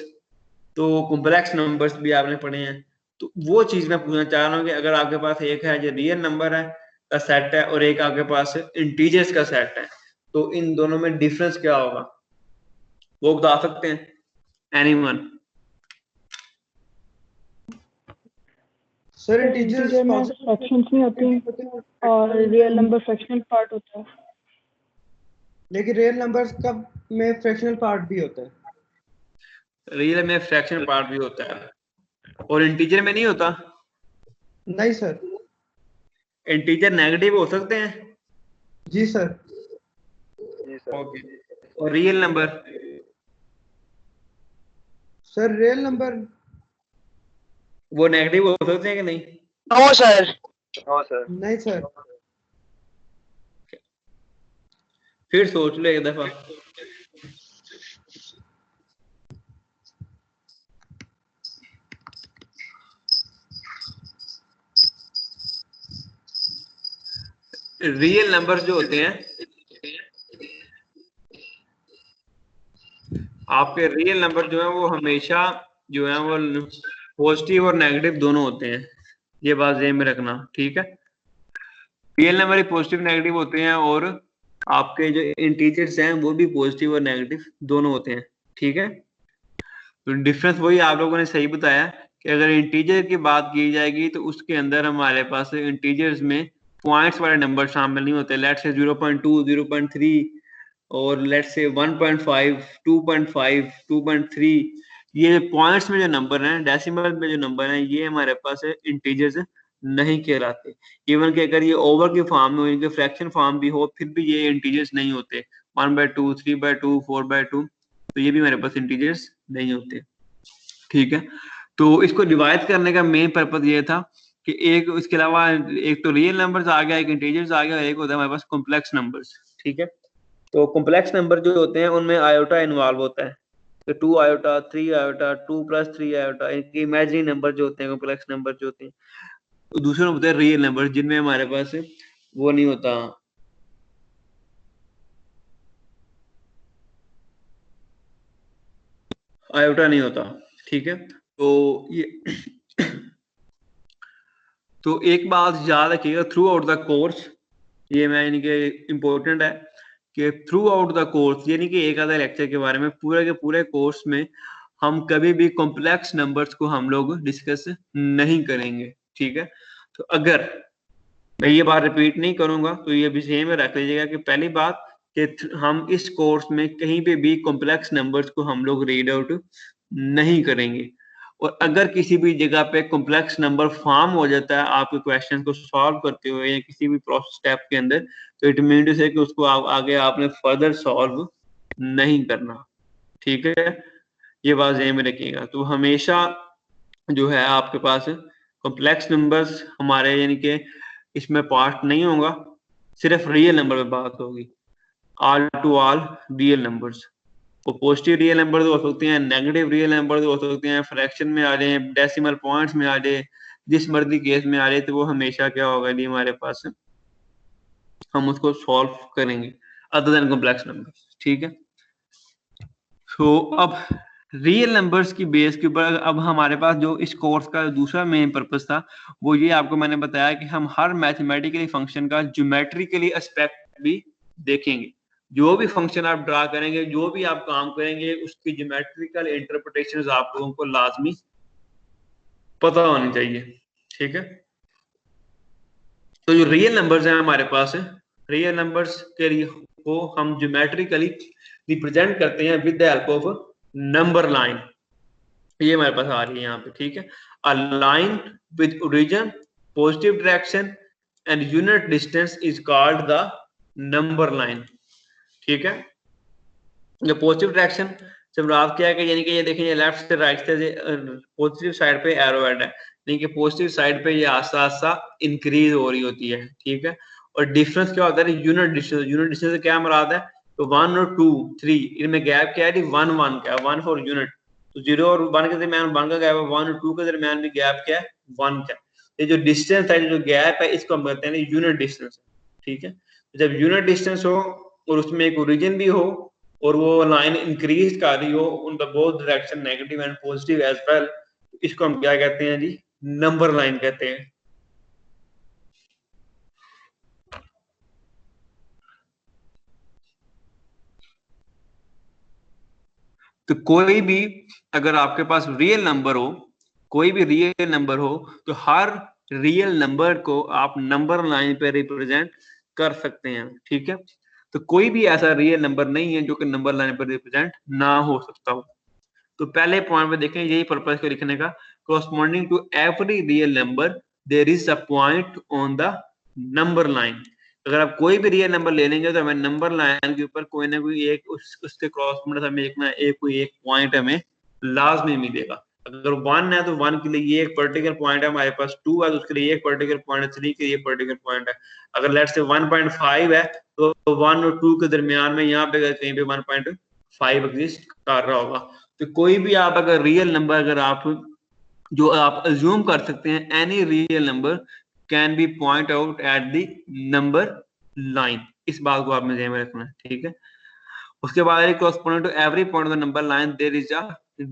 S1: तो कॉम्प्लेक्स नंबर्स भी आपने पढ़े हैं। तो वो चीज मैं पूछना चाह रहा हूँ कि अगर आपके पास एक है जो रियल नंबर है का सेट है और एक आपके पास इंटीजर्स का सेट है, तो इन दोनों में डिफरेंस क्या होगा, वो बता सकते हैं एनीवन?
S3: सर इंटीजर्स
S5: में फ्रैक्शंस नहीं होती और रियल नंबर फ्रैक्शनल पार्ट होता है,
S3: लेकिन रियल नंबर्स का में फ्रैक्शनल पार्ट भी होता है।
S1: रियल में फ्रैक्शनल पार्ट भी होता है और इंटीजर में नहीं होता?
S3: नहीं सर।
S1: इंटीजर नेगेटिव हो सकते हैं?
S3: जी सर।
S1: ओके, और real number?
S3: Sir real number
S1: वो नेगेटिव हो सकते हैं कि नहीं?
S4: No sir.
S2: No sir.
S3: नहीं सर।
S1: फिर सोच लो एक दफा। रियल नंबर्स जो होते हैं, आपके रियल नंबर जो है वो हमेशा जो है वो पॉजिटिव और नेगेटिव दोनों होते हैं, ये बात ध्यान में रखना। ठीक है, रियल नंबर ही पॉजिटिव नेगेटिव होते हैं और आपके जो इंटीजर्स हैं वो भी पॉजिटिव और नेगेटिव दोनों होते हैं। ठीक है, तो डिफरेंस वही आप लोगों ने सही बताया कि अगर इंटीजर की बात की जाएगी तो उसके अंदर हमारे पास इंटीजर्स में पॉइंट्स वाले नंबर शामिल नहीं होते। लेट्स से 0.2, 0.3 और लेट्स से 1.5, 2.5, 2.3, ये पॉइंट्स में जो नंबर हैं, डेसिमल में जो नंबर हैं, ये हमारे पास इंटीजर्स नहीं कहलाते। इवन कि अगर ये ओवर के फॉर्म में हो, इनके फ्रैक्शन फॉर्म भी हो, फिर भी ये इंटीजर्स नहीं होते। 1/2, 3/2, 4/2, तो ये भी हमारे पास इंटीजर्स नहीं होते। ठीक है, तो इसको डिवाइड करने का मेन पर्पज ये था कि एक इसके अलावा एक तो रियल नंबर्स आ गया, एक इंटीजर्स आ गया, और एक होता है हमारे पास कॉम्प्लेक्स नंबर्स। ठीक है, तो कॉम्प्लेक्स नंबर जो होते हैं उनमें आयोटा इन्वॉल्व होता है, तो 2 आयोटा, 3 आयोटा, 2 + 3 आयोटा, इनके इमेजिनरी नंबर जो होते हैं, कॉम्प्लेक्स नंबर जो होते हैं। तो दूसरे होते हैं रियल नंबर जिनमें हमारे पास वो नहीं होता, आयोटा नहीं होता। ठीक है, तो ये तो एक बात याद रखिएगा थ्रू आउट द कोर्स, ये मैं इनके इम्पोर्टेंट है कि थ्रू आउट द कोर्स, यानी कि एक आधा लेक्चर के बारे में, पूरे के पूरे कोर्स में हम कभी भी कॉम्प्लेक्स नंबर्स को हम लोग डिस्कस नहीं करेंगे। ठीक है, तो अगर मैं ये बात रिपीट नहीं करूंगा तो ये भी सेम में रख लीजिएगा कि पहली बात कि हम इस कोर्स में कहीं पे भी कॉम्प्लेक्स नंबर्स को हम लोग रीड आउट नहीं करेंगे। और अगर किसी भी जगह पे कॉम्प्लेक्स नंबर फॉर्म हो जाता है आपके क्वेश्चन को सॉल्व करते हुए या किसी भी प्रोसेस स्टेप के अंदर, तो इट मीन टू से कि उसको आगे आपने फर्दर सॉल्व नहीं करना। ठीक है, ये बात ध्यान में रखिएगा। तो हमेशा जो है आपके पास कॉम्प्लेक्स नंबर्स हमारे यानी कि इसमें पार्ट नहीं होगा, सिर्फ रियल नंबर में बात होगी। All to all real numbers, वो पॉजिटिव रियल नंबर हो सकते हैं, नेगेटिव रियल नंबर हो सकते हैं, फ्रैक्शन में आ जाए, डेसिमल पॉइंट्स में आ जाए, जिस मर्जी केस में आ जाए, तो वो हमेशा क्या होगा जी हमारे पास, हम उसको सॉल्व करेंगे अदर देन कॉम्प्लेक्स नंबर्स। ठीक है, तो अब रियल नंबर्स की बेस के ऊपर अब हमारे पास जो इस कोर्स का दूसरा मेन पर्पस था वो ये आपको मैंने बताया कि हम हर मैथमेटिकली फंक्शन का ज्योमेट्रिकली एस्पेक्ट भी देखेंगे। जो भी फंक्शन आप ड्रा करेंगे, जो भी आप काम करेंगे, उसकी ज्योमेट्रिकल इंटरप्रिटेशंस आप लोगों को लाजमी पता होनी चाहिए। ठीक है, तो जो रियल नंबर्स हैं हमारे पास, रियल नंबर्स के लिए को हम ज्योमेट्रिकली रिप्रेजेंट करते हैं with the help of number line. ये हमारे पास आ रही है यहाँ पे। ठीक है, a line with origin, positive direction and unit distance is called the number line. ठीक है, जो पॉजिटिव डायरेक्शन जब आप क्या है कि यानी कि ये देखिए लेफ्ट से राइट से पॉजिटिव साइड पे एरो हेड है, यानी कि पॉजिटिव साइड पे ये आस्ता आस्ता इंक्रीज हो रही होती है। ठीक है, और डिफरेंस क्या होता है, यूनिट डिस्टेंस। यूनिट डिस्टेंस से क्या मुराद है, तो 1 और 2 3 इनमें गैप क्या है, 1 1 क्या है, 1 फॉर यूनिट। तो 0 और 1 के दरमियान 1 का गैप है, 1 और 2 के दरमियान भी गैप क्या है, 1 का। ये जो डिस्टेंस है, जो गैप है, इसको हम कहते हैं यूनिट डिस्टेंस। ठीक है, जब यूनिट डिस्टेंस हो और उसमें एक ओरिजिन भी हो और वो लाइन इंक्रीज कर रही हो उन the both direction negative and positive as well, इसको हम क्या कहते हैं जी, नंबर लाइन कहते हैं। तो कोई भी अगर आपके पास रियल नंबर हो, कोई भी रियल नंबर हो, तो हर रियल नंबर को आप नंबर लाइन पे रिप्रेजेंट कर सकते हैं। ठीक है, तो कोई भी ऐसा रियल नंबर नहीं है जो कि नंबर लाइन पर रिप्रेजेंट ना हो सकता हो। तो पहले पॉइंट में देखें, यही पर्पस को लिखने का, corresponding to every real number there is a point on the number line। अगर आप कोई भी रियल नंबर ले लेंगे तो हमें नंबर लाइन के ऊपर कोई ना कोई एक उसके क्रॉसमेंट हमें एक कोई एक पॉइंट हमें लाजमी मिलेगा। अगर 1 है तो 1 के लिए ये एक पर्टिकुलर पॉइंट है, हमारे पास 2 है तो उसके लिए एक पर्टिकुलर पॉइंट है, 3 के लिए पर्टिकुलर पॉइंट है। अगर लेट्स से 1.5 है तो 1 और 2 के दरमियान में यहाँ पे कहीं पे 1.5 एग्जिस्ट कर रहा होगा। तो कोई भी आप अगर रियल नंबर अगर आप जो आप अज्यूम कर सकते हैं, any real number can be point out at the number line. इस बात को आपने ध्यान में रखना है। ठीक है, उसके बाद corresponding to every point of the number line there is a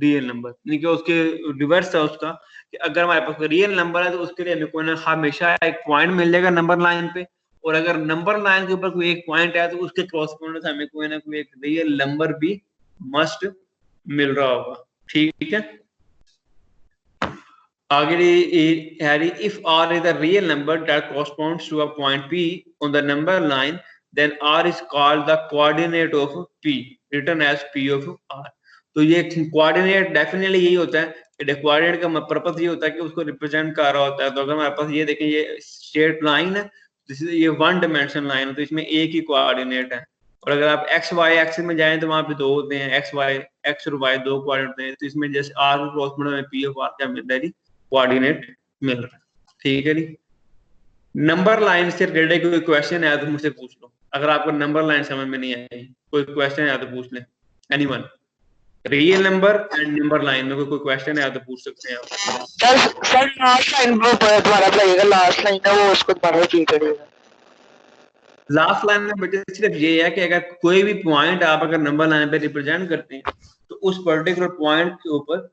S1: real number, यानी कि उसके रिवर्स है उसका कि अगर हमारे पास रियल नंबर है तो उसके लिए हमें कोई ना हमेशा एक पॉइंट मिल जाएगा नंबर लाइन पे, और अगर नंबर लाइन के ऊपर कोई एक पॉइंट है तो उसके corresponding हमें कोई ना कोई एक रियल नंबर भी मस्ट मिल रहा होगा। ठीक है, आगे if R is a real number that corresponds to a point P on the number line, then R is called the coordinate of P, written as P of R। तो ये coordinate definitely यही होता है कि coordinate का purpose ये होता है कि उसको रिप्रेजेंट कर रहा होता है। तो अगर हमारे पास ये देखें ये स्ट्रेट लाइन है, ये 1 डायमेंशन लाइन है, तो इसमें एक ही कोऑर्डिनेट है। और अगर आप एक्स वाई एक्सिस में जाएं तो वहां पे 2 होते हैं, एक्स और वाई 2 कोऑर्डिनेट होते हैं। तो इसमें जैसे R क्रॉसमेंट में P ऑफ R क्या मिलता है जी, कोऑर्डिनेट मिल रहा है। ठीक है जी, नंबर लाइन से रिलेटेड कोई क्वेश्चन है तो मुझसे पूछ लो। अगर आपको नंबर लाइन समझ में नहीं आई, कोई क्वेश्चन है तो पूछ लें। Anyone, real number and number line में कोई क्वेश्चन है तो पूछ सकते हैं आप।
S4: सर लास्ट लाइन वो दोबारा बताइएगा, लास्ट लाइन है वो, उसको दोबारा रिपीट करिएगा।
S1: लास्ट लाइन में बच्चे सिर्फ ये है कि अगर कोई भी पॉइंट आप अगर नंबर लाइन पे रिप्रेजेंट करते हैं तो उस पर्टिकुलर पॉइंट के ऊपर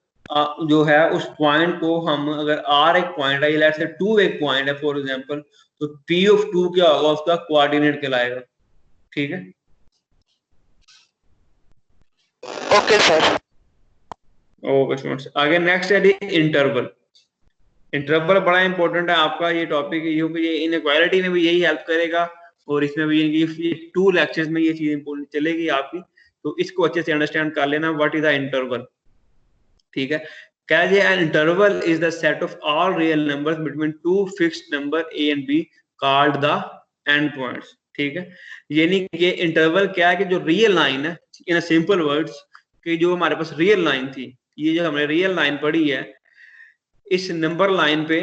S1: जो है उस पॉइंट को हम अगर R एक पॉइंट है, लेट्स से 2 एक पॉइंट है फॉर एग्जांपल, तो P ऑफ 2 क्या होगा, उसका कोऑर्डिनेट कहलाएगा। ठीक है,
S4: ओके सर,
S1: ओके स्टूडेंट्स। आगे नेक्स्ट है इंटरवल। इंटरवल बड़ा इंपॉर्टेंट है आपका ये टॉपिक, ये इनइक्वालिटी में भी यही हेल्प करेगा और इसमें भी ये 2 लेक्चर्स में ये चीज इंपॉर्टेंट चलेगी आपकी। तो इसको अच्छे से अंडरस्टैंड कर लेना, व्हाट इज द इंटरवल। ठीक है। कह दिया an interval is the set of all real numbers between two fixed number A and be called the end points. ठीक है, यानी कि इंटरवल क्या है कि जो रियल लाइन है, इन अ सिंपल वर्ड्स, कि जो हमारे पास रियल लाइन थी, ये जो हमने रियल लाइन पढ़ी है, इस नंबर लाइन पे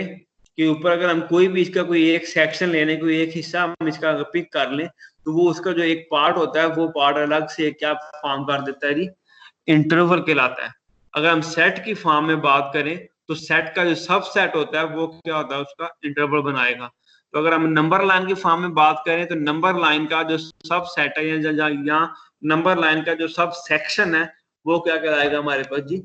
S1: के ऊपर अगर हम कोई भी इसका कोई एक सेक्शन लेने, कोई एक हिस्सा हम इसका पिक कर लें, तो वो उसका जो एक पार्ट होता है वो पार्ट अलग से क्या फॉर्म कर देता है जी, इंटरवल कहलाता है। अगर हम सेट की फॉर्म में बात करें तो सेट का जो सब सेट होता है वो क्या होता है, उसका इंटरवल बनाएगा। तो अगर हम नंबर लाइन की फॉर्म में बात करें तो नंबर लाइन का जो सब सेट है या नंबर लाइन का जो सब सेक्शन है वो क्या कहलाएगा हमारे पास जी,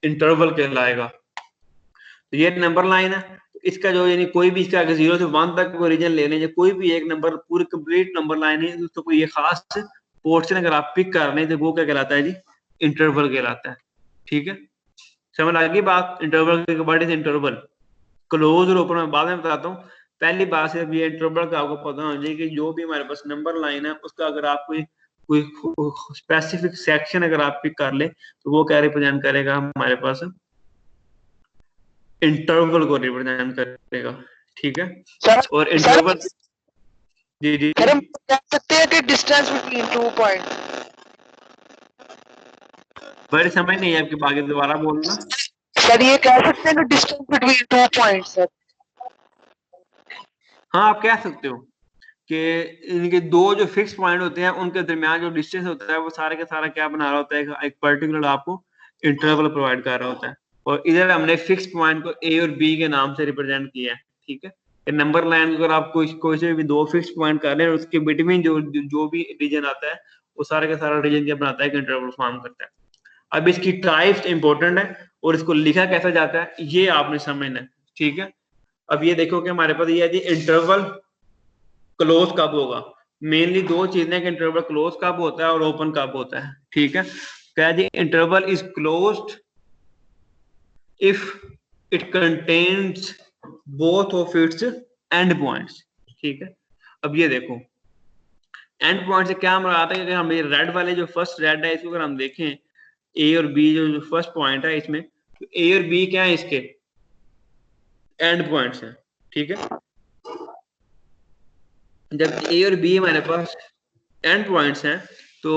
S1: इंटरवल कहलाएगा। तो ये नंबर लाइन है, तो इसका जो यानी कोई भी इसका अगर 0 से 1 तक को रीजन लेने, या कोई भी एक नंबर पूरी कंप्लीट नंबर लाइन है तो कोई ये खास पोर्शन अगर आप पिक कर लें तो वो क्या कहलाता है जी, इंटरवल कहलाता है। ठीक है, समझ आ गई बात। इंटरवल के व्हाट इज इंटरवल, क्लोज और ओपन में बाद में बताता हूँ। पहली बात सिर्फ ये इंटरवल का आपको पता होना चाहिए कि जो भी हमारे पास नंबर लाइन है उसका अगर आप कोई स्पेसिफिक सेक्शन अगर आप पिक कर ले तो वो क्या रिप्रेजेंट करेगा हमारे पास, इंटरवल को रिप्रेजेंट करेगा। ठीक है,
S4: सर
S1: और इंटरवल जी जी
S4: सर हम कह सकते हैं कि डिस्टेंस बिटवीन 2 पॉइंट।
S1: बड़ी समझ नहीं है आपकी बात, दोबारा बोलना।
S4: सर ये कह सकते हैं कि डिस्टेंस बिटवीन 2 पॉइंट सर।
S1: हाँ, आप कह सकते हो कि इनके दो जो फिक्स पॉइंट होते हैं उनके दरमियान जो डिस्टेंस होता है वो सारे का सारा क्या बना रहा होता है, एक पर्टिकुलर आपको इंटरवल प्रोवाइड कर रहा होता है। और इधर हमने फिक्स पॉइंट को ए और बी के नाम से रिप्रेजेंट किया है। ठीक है, नंबर लाइन अगर आप कोई से भी दो फिक्स पॉइंट कर रहे हैं उसके बिटवीन जो भी रीजन आता है वो सारे का सारा रीजन क्या बनाता है, इंटरवल फॉर्म करता है। अब इसकी टाइप्स इंपॉर्टेंट है और इसको लिखा कैसा जाता है ये आपने समझना है। ठीक है, अब ये देखो कि हमारे पास ये है जी, इंटरवल क्लोज कब होगा। मेनली दो चीजें कि इंटरवल क्लोज कब होता है और ओपन कब होता है। ठीक है, क्या जी, interval is closed if it contains both of its end points. ठीक है, अब ये देखो एंड पॉइंट से क्या मुराद है कि हम ये रेड वाले जो फर्स्ट रेड है इसको अगर हम देखें, ए और बी जो फर्स्ट पॉइंट है इसमें, तो ए और बी क्या है, इसके एंड पॉइंट्स हैं। ठीक है, जब ए और बी हमारे पास एंड पॉइंट्स हैं तो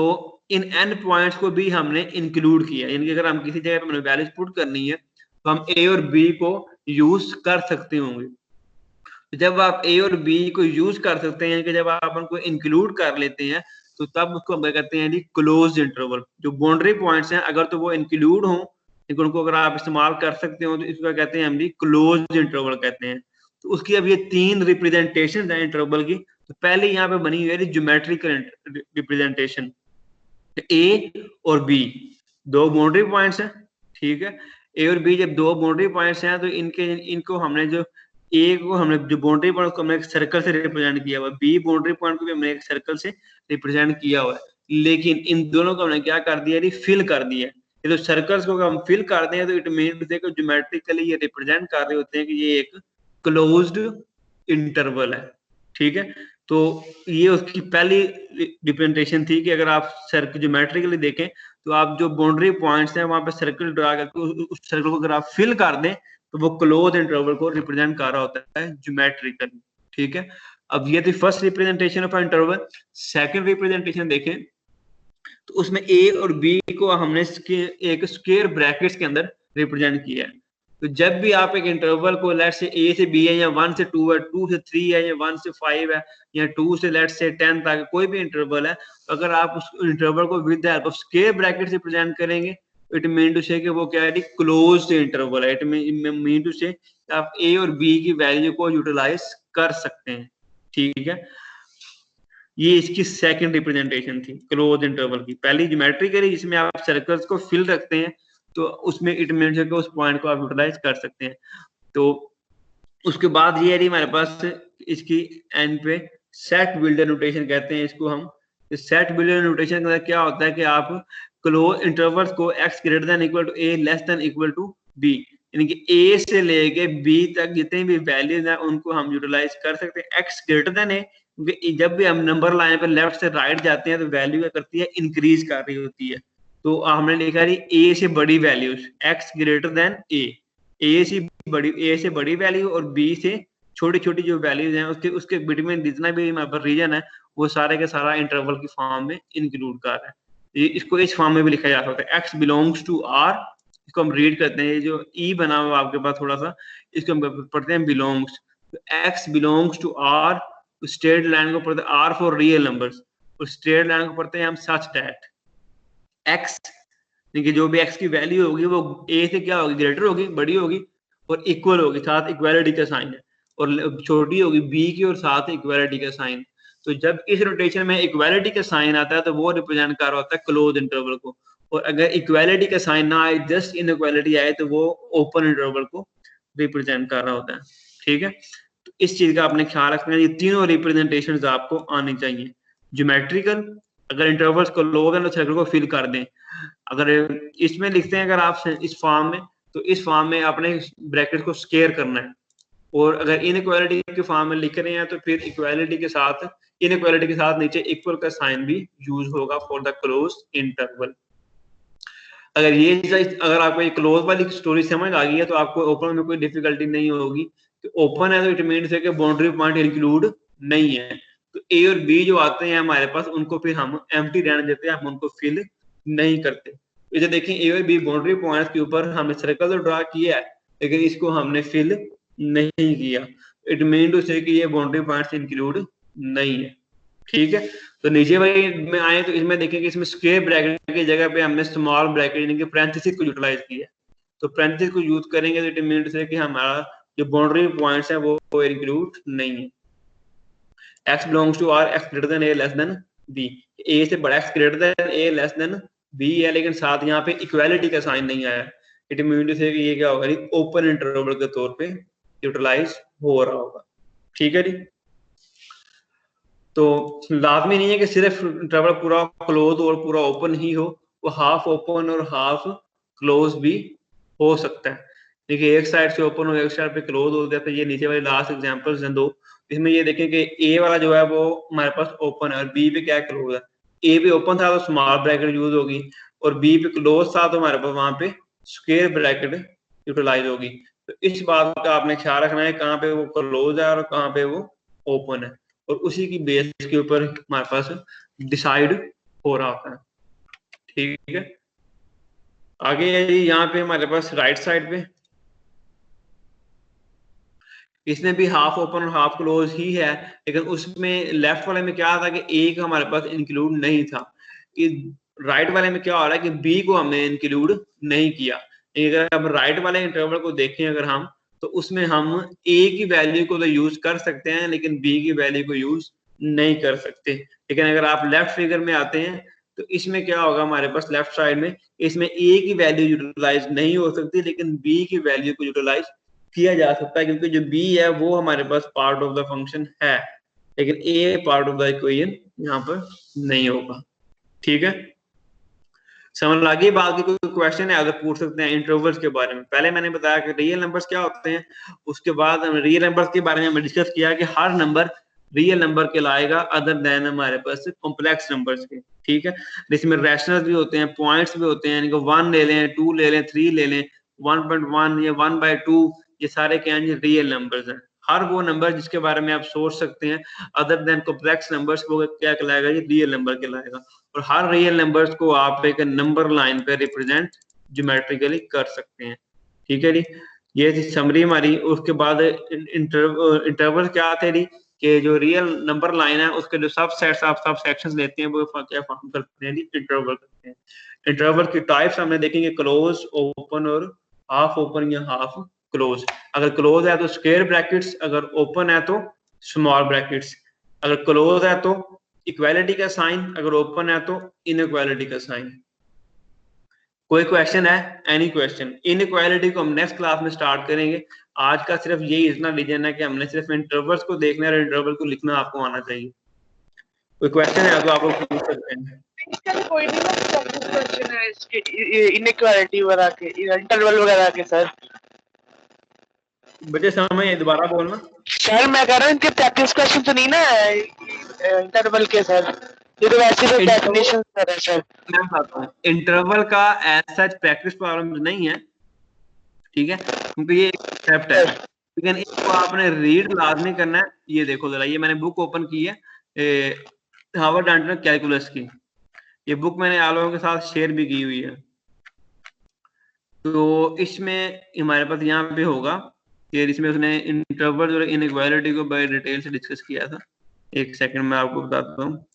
S1: इन एंड पॉइंट्स को भी हमने इंक्लूड किया, यानी कि अगर हम किसी जगह पर वैल्यूज पुट करनी है तो हम ए और बी को यूज कर सकते होंगे। तो जब आप ए और बी को यूज कर सकते हैं, कि जब आप उनको इंक्लूड कर लेते हैं तो तब उसको हम कहते हैं जी क्लोज इंटरवल। जो बाउंड्री पॉइंट्स हैं अगर तो वो इंक्लूड हो, लेकिन उनको अगर आप इस्तेमाल कर सकते हो तो इसको कहते हैं हम जी क्लोज इंटरवल कहते हैं। तो उसकी अब ये तीन रिप्रेजेंटेशन है इंटरवल की। तो पहले यहाँ पे बनी हुई है ज्योमेट्रिकल रिप्रेजेंटेशन, ए और बी दो बाउंड्री पॉइंट्स हैं। ठीक है, ए और बी जब दो बाउंड्री पॉइंट्स हैं तो इनको हमने जो ए को हमने जो बाउंड्री पॉइंट को हमने एक सर्कल से रिप्रेजेंट किया हुआ है, बी बाउंड्री पॉइंट को भी हमने एक सर्कल से रिप्रेजेंट किया हुआ है। लेकिन इन दोनों को हमने क्या कर दिया, फिल कर दिया। ये तो सर्कल्स को हम फिल कर दें तो इट मीन ज्योमेट्रिकली ये रिप्रेजेंट कर रहे होते हैं कि ये एक क्लोज्ड इंटरवल है। ठीक है, तो ये उसकी पहली रिप्रेजेंटेशन थी कि अगर आप सर्कल ज्योमेट्रिकली देखें तो आप जो बाउंड्री पॉइंट्स हैं वहां पे सर्कल ड्रा करके उस सर्कल को अगर आप फिल कर दें तो वो क्लोज इंटरवल को रिप्रेजेंट कर रहा होता है ज्योमेट्रिकली। ठीक है, अब ये थी first representation of interval. Second representation देखें तो उसमें ए और बी को हमने एक स्क्वायर ब्रैकेट्स के अंदर रिप्रेजेंट किया है। तो जब भी आप एक इंटरवल को लेट से ए से बी है या 1 से 2 है, 2 से 3 है या 1 से 5 है या 2 से लेट से 10 तक कोई भी इंटरवल है, तो अगर आप उस इंटरवल को with the help of square bracket से प्रेजेंट करेंगे इट मीन टू से कि वो क्या है, क्लोज्ड इंटरवल है। इट मीन टू से आप ए और बी की वैल्यू को यूटिलाइज कर सकते हैं। ठीक है, ये इसकी सेकंड रिप्रेजेंटेशन थी क्लोज इंटरवल की। पहली ज्योमेट्रिकली जिसमें आप सर्कल्स को फिल रखते हैं तो उसमें इट मीन्स है कि उस पॉइंट को आप यूटिलाइज कर सकते हैं। तो उसके बाद ये है हमारे पास इसकी एंड पे सेट बिल्डर नोटेशन कहते हैं इसको हम। सेट बिल्डर नोटेशन का क्या होता है कि आप क्लोज इंटरवल्स को x greater than equal to a less than equal to b, यानी कि a से लेके b तक जितनी भी वैल्यूज हैं उनको हम यूटिलाइज कर सकते हैं x ग्रेटर देन a, क्योंकि जब भी हम नंबर लाइन पे लेफ्ट से राइट जाते हैं तो वैल्यू क्या करती है, इंक्रीज कर रही होती है। तो हमने लिखा जी ए से बड़ी वैल्यूज x ग्रेटर देन ए से बड़ी वैल्यू और बी से छोटी छोटी जो वैल्यूज हैं उसके उसके बिटवीन जितना भी हमारे पास रीजन है वो सारे के सारा इंटरवल की फॉर्म में इंक्लूड कर रहा है। ये इसको इस फॉर्म में भी लिखा जा सकता है, x बिलोंग्स टू r, इसको हम रीड करते हैं, ये जो ई बना हुआ आपके पास थोड़ा सा, इसको हम पढ़ते हैं belongs, x belongs to r, straight line को पढ़ते हैं r फॉर रियल नंबर्स, और स्ट्रेट लाइन को पढ़ते हैं हम सच दैट x, देखिए जो भी x की वैल्यू होगी वो a से क्या होगी, ग्रेटर होगी, बड़ी होगी और इक्वल होगी, साथ इक्वालिटी का साइन है, और छोटी होगी b की और साथ इक्वालिटी का साइन। तो जब इस रोटेशन में इक्वालिटी का साइन आता है तो वो रिप्रेजेंट कर रहा होता है क्लोज इंटरवल को, और अगर इक्वालिटी का साइन ना आए, जस्ट इनइक्वालिटी आए, तो वो ओपन इंटरवल को रिप्रेजेंट कर रहा होता है। ठीक है, तो इस चीज का आपने ख्याल रखना है, ये तीनों रिप्रेजेंटेशन आपको आनी चाहिए। ज्योमेट्रिकल, अगर इंटरवल्स को क्लोज है तो सर्कल को फिल कर दें, अगर इसमें लिखते हैं अगर आप इस फॉर्म में, तो इस फॉर्म में अपने ब्रैकेट को स्क्वायर करना है, और अगर इनइक्वालिटी के फॉर्म में लिख रहे हैं तो फिर इक्वालिटी के साथ इनइक्वालिटी के साथ नीचे इक्वल का साइन भी यूज होगा फॉर द क्लोज इंटरवल। अगर आपको ये क्लोज वाली स्टोरी समझ आ गई है तो आपको ओपन में कोई डिफिकल्टी नहीं होगी। तो ओपन है तो इट मीन्स है कि बाउंड्री पॉइंट इंक्लूड नहीं है, तो ए और बी जो आते हैं हमारे पास उनको फिर हम एम्प्टी रहने देते हैं, हम उनको फिल नहीं करते। इसे देखें, ए और बी बाउंड्री पॉइंट के ऊपर हमने सर्कल तो ड्रा किया है लेकिन इसको हमने फिल नहीं किया, इट मीन टू से कि ये बाउंड्री पॉइंट्स इंक्लूड नहीं है। ठीक है, तो नीचे वाली में आए तो इसमें देखें कि इसमें स्क्वायर ब्रैकेट की जगह पे हमने स्मॉल ब्रैकेट यानी कि पैरेंथेसिस को यूटिलाइज किया, तो पैरेंथेसिस को यूज करेंगे तो इट मीन टू से कि हमारा जो बाउंड्री पॉइंट्स है वो इंक्लूड नहीं है। x belongs to r, x greater than a less than b, a से बड़ा x greater than a less than b है, लेकिन साथ यहाँ पे इक्वालिटी का साइन नहीं आया, इट मीन टू से कि ये क्या होगा, ओपन इंटरवल के तौर पे यूटिलाइज हो रहा होगा। ठीक है जी, तो लाजमी नहीं है कि सिर्फ इंटरवल पूरा क्लोज और पूरा ओपन ही हो, वो हाफ ओपन और हाफ क्लोज भी हो सकता है। देखिए एक साइड से ओपन और एक साइड पे क्लोज हो जाता है। ये नीचे वाली लास्ट एग्जांपल्स हैं दो, इसमें ये देखें कि ए वाला जो है वो हमारे पास ओपन है और बी पे क्या क्लोज है। ए पे ओपन था तो स्मॉल ब्रैकेट यूज होगी, और बी पे क्लोज था तो हमारे पास वहां पे स्क्वायर ब्रैकेट यूटिलाइज होगी। तो इस बात का आपने ख्याल रखना है कहाँ पे वो क्लोज है और कहाँ पे वो ओपन है, और उसी की बेस के ऊपर हमारे पास डिसाइड हो रहा होता है। ठीक है, आगे यहाँ पे हमारे पास राइट साइड पे इसमें भी हाफ ओपन और हाफ क्लोज ही है, लेकिन उसमें लेफ्ट वाले में क्या था कि एक हमारे पास इंक्लूड नहीं था, कि राइट वाले में क्या हो रहा है कि बी को हमने इंक्लूड नहीं किया। अगर अब राइट वाले इंटरवल को देखें अगर हम, तो उसमें हम ए की वैल्यू को तो यूज कर सकते हैं लेकिन बी की वैल्यू को यूज नहीं कर सकते। लेकिन अगर आप लेफ्ट फिगर में आते हैं तो इसमें क्या होगा, हमारे पास लेफ्ट साइड में इसमें ए की वैल्यू यूटिलाइज नहीं हो सकती लेकिन बी की वैल्यू को यूटिलाइज किया जा सकता है, क्योंकि जो बी है वो हमारे पास पार्ट ऑफ द फंक्शन है लेकिन ए पार्ट ऑफ द इक्वेशन यहाँ पर नहीं होगा। ठीक है, समझ आ गई बात की? कोई क्वेश्चन है अगर पूछ सकते हैं इंटरवल्स के बारे में। पहले मैंने बताया कि रियल नंबर्स क्या होते हैं, उसके बाद रियल नंबर्स के बारे में हमने डिस्कस किया कि हर नंबर रियल नंबर कहलाएगा अदर देन हमारे पास कॉम्प्लेक्स नंबर्स के। ठीक है, जिसमें रैशनल्स भी होते हैं, पॉइंट्स भी होते हैं, यानी कि 1 ले लें, 2 ले लें, 3 ले लें, 1.1 या 1/2, ये सारे क्या हैं, रियल नंबर्स हैं। हर वो नंबर जिसके बारे में आप सोच सकते हैं अदर देन कॉम्प्लेक्स नंबर्स, वो क्या कहलाएगा, ये रियल नंबर कहलाएगा। और हर रियल नंबर्स को आप एक नंबर लाइन पे रिप्रेजेंट ज्योमेट्रिकली कर सकते हैं। ठीक है जी, ये थी समरी हमारी। उसके बाद इंटरवल क्या थे जी, कि जो रियल नंबर लाइन है उसके जो सब सेट्स आप सब सेक्शंस लेते हैं वो क्या फॉर्म करते हैं जी, इंटरवल करते हैं। इंटरवल की टाइप्स हमने देखेंगे क्लोज, ओपन और हाफ ओपन या हाफ क्लोज। अगर क्लोज है तो स्क्वायर ब्रैकेट्स, अगर ओपन है तो स्मॉल ब्रैकेट्स। अगर क्लोज है तो इक्वालिटी का साइन, अगर ओपन है तो इनइक्वालिटी का साइन। कोई क्वेश्चन है? Any question? इनइक्वालिटी को हम नेक्स्ट क्लास में स्टार्ट करेंगे। आज का सिर्फ यही इतना रीजन है कि हमने सिर्फ इंटरवल्स को देखना है और इंटरवल को लिखना आपको आना चाहिए। कोई क्वेश्चन है तो आप लोग पूछ सकते हैं।
S4: कोई नहीं, क्वेश्चन है इसके इनइक्वालिटी वगैरह के, इंटरवल वगैरह के सर।
S1: बच्चे समझ दोबारा बोलना।
S4: सर मैं कह रहा हूँ इनके प्रैक्टिस क्वेश्चन तो नहीं ना इंटरवल के सर? ये तो वैसे तो
S1: Interval-
S4: डेफिनेशन कर है सर।
S1: मैं बताता हूँ, इंटरवल का एज सच प्रैक्टिस प्रॉब्लम नहीं है, ठीक है, क्योंकि ये एक कंसेप्ट है, लेकिन इसको आपने रीड लाजमी करना है। ये देखो जरा, ये मैंने बुक ओपन की है हार्वर्ड एंटरनल कैलकुलस की, ये बुक मैंने आप लोगों के साथ शेयर भी की हुई है। तो इसमें हमारे पास यहाँ पे होगा कि इसमें उसने इंटरवल और इनइक्वालिटी को बड़े डिटेल से डिस्कस किया था। एक सेकंड में आपको बताता हूँ।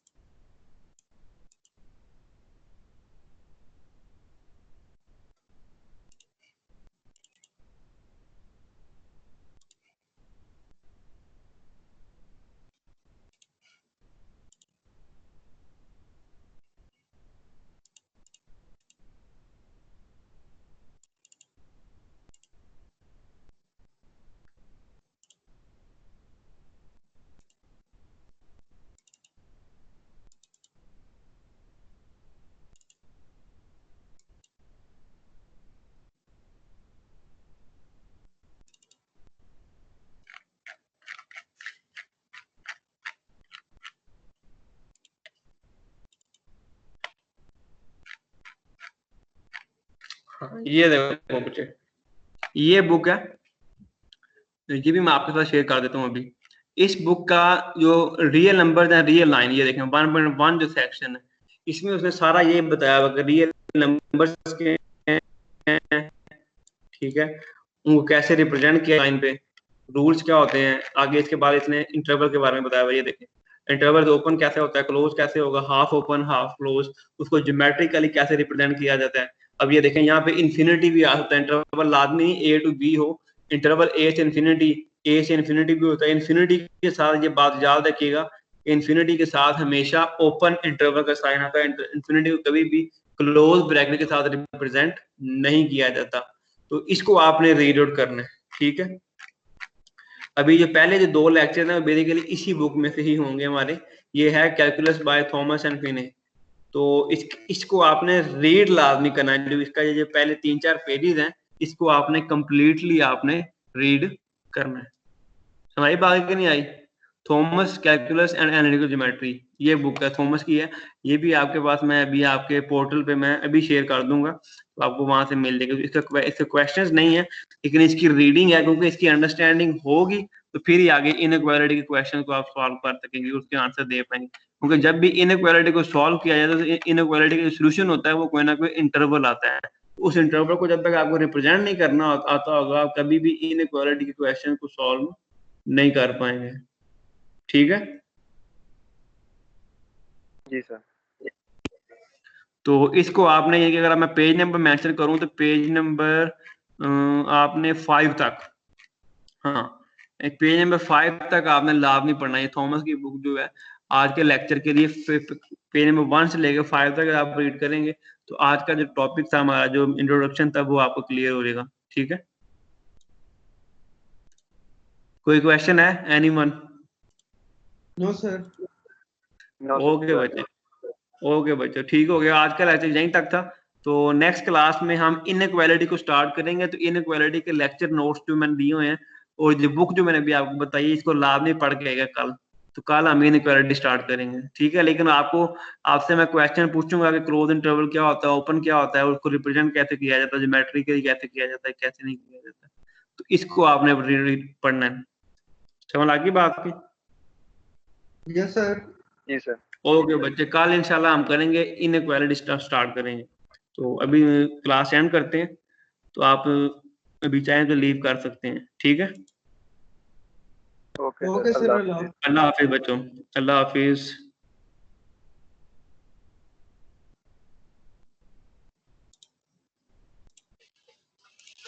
S1: हाँ, ये देखो बच्चे, ये बुक है, ये भी मैं आपके साथ शेयर कर देता हूँ अभी। इस बुक का जो रियल नंबर है, रियल लाइन, ये देखें 1.1 जो सेक्शन है, इसमें उसने सारा ये बताया हुआ कि रियल नंबर्स के हैं, ठीक है, उनको कैसे रिप्रेजेंट किया लाइन पे, रूल्स क्या होते हैं। आगे इसके बाद इसने इंटरवल के बारे में बताया हुआ, ये देखें इंटरवल ओपन कैसे होता है, क्लोज कैसे होगा, हाफ ओपन हाफ क्लोज, उसको ज्योमेट्रिकली कैसे रिप्रेजेंट किया जाता है। अब ये देखें यहाँ पे इन्फिनिटी भी आ सकता है, इंटरवल लाजमी ए टू बी हो, इंटरवल ए से इन्फिनिटी, ए से इन्फिनिटी भी होता है। इन्फिनिटी के साथ ये बात याद रखिएगा, इन्फिनिटी के साथ हमेशा ओपन इंटरवल का साइन आता है, इन्फिनिटी को कभी भी क्लोज ब्रैकेट के साथ रिप्रेजेंट नहीं किया जाता। तो इसको आपने रीड आउट करना है, ठीक है। अभी जो पहले जो 2 लेक्चर हैं बेसिकली इसी बुक में से ही होंगे हमारे। ये है कैलकुलस बाय थॉमस एंड फिने, तो इसको आपने रीड लाजमी करना है। जो इसका ये जो पहले 3-4 पेजेस हैं, इसको आपने कंप्लीटली आपने रीड करना है। हमारी बात की नहीं आई, Thomas calculus and analytical geometry, ये बुक है, थॉमस की है। ये भी आपके पास मैं अभी आपके पोर्टल पे मैं अभी शेयर कर दूंगा, तो आपको वहां से मिल जाएगा। इसके क्वेश्चंस नहीं है, लेकिन इसकी रीडिंग है, क्योंकि इसकी अंडरस्टैंडिंग होगी तो फिर ही आगे इनइक्वालिटी के क्वेश्चन को आप सॉल्व कर सकेंगे, उसके आंसर दे पाएंगे। क्योंकि जब भी इनइक्वालिटी को सॉल्व किया जाता है तो इनइक्वालिटी का सोल्यूशन होता है वो कोई ना कोई इंटरवल आता है। उस इंटरवल को जब तक आपको रिप्रेजेंट नहीं करना आता होगा, आप कभी भी इनइक्वालिटी के क्वेश्चन को सॉल्व नहीं कर पाएंगे, ठीक है।
S2: जी सर।
S1: तो इसको आपने ये कि अगर मैं पेज नंबर मेंशन करूं तो पेज नंबर आपने 5 तक, हाँ एक पेज नंबर 5 तक आपने लाजमी पढ़ना है। ये थॉमस की बुक जो है आज के लेक्चर के लिए पेज नंबर 1 से लेकर 5 तक आप रीड करेंगे तो आज का जो टॉपिक था हमारा, जो इंट्रोडक्शन था, वो आपको क्लियर हो जाएगा, ठीक है। कोई क्वेश्चन है एनीवन?
S3: No sir.
S1: ओके बच्चे, ओके बच्चों, ठीक हो गया। आज का लेक्चर यहीं तक था। तो नेक्स्ट क्लास में हम इनइक्वालिटी को स्टार्ट करेंगे। तो इनइक्वालिटी के लेक्चर नोट्स जो मैंने दिए हुए हैं और जो बुक जो मैंने भी आपको बताई, इसको लाजमी पढ़ के आएगा कल। तो कल हम इनइक्वालिटी स्टार्ट करेंगे, ठीक है। लेकिन आपसे मैं क्वेश्चन पूछूंगा कि क्लोज इंटरवल क्या होता है, ओपन क्या होता है, उसको रिप्रेजेंट कैसे किया जाता है, ज्योमेट्रिकली कैसे किया जाता है, कैसे नहीं किया जाता। तो इसको आपने पढ़ना है। समझ आ गई बात की?
S3: Yes sir.
S2: जी सर।
S1: ओके बच्चे, कल इंशाल्लाह हम करेंगे इनइक्वालिटी स्टार्ट करेंगे। तो अभी क्लास एंड करते हैं, तो आप अभी चाहें तो लीव कर सकते हैं, ठीक है।
S2: ओके
S3: ओके
S2: सर,
S3: सर,
S2: अल्लाह हाफिज़।
S1: अल्लाह हाफिज बच्चों, अल्लाह हाफिज।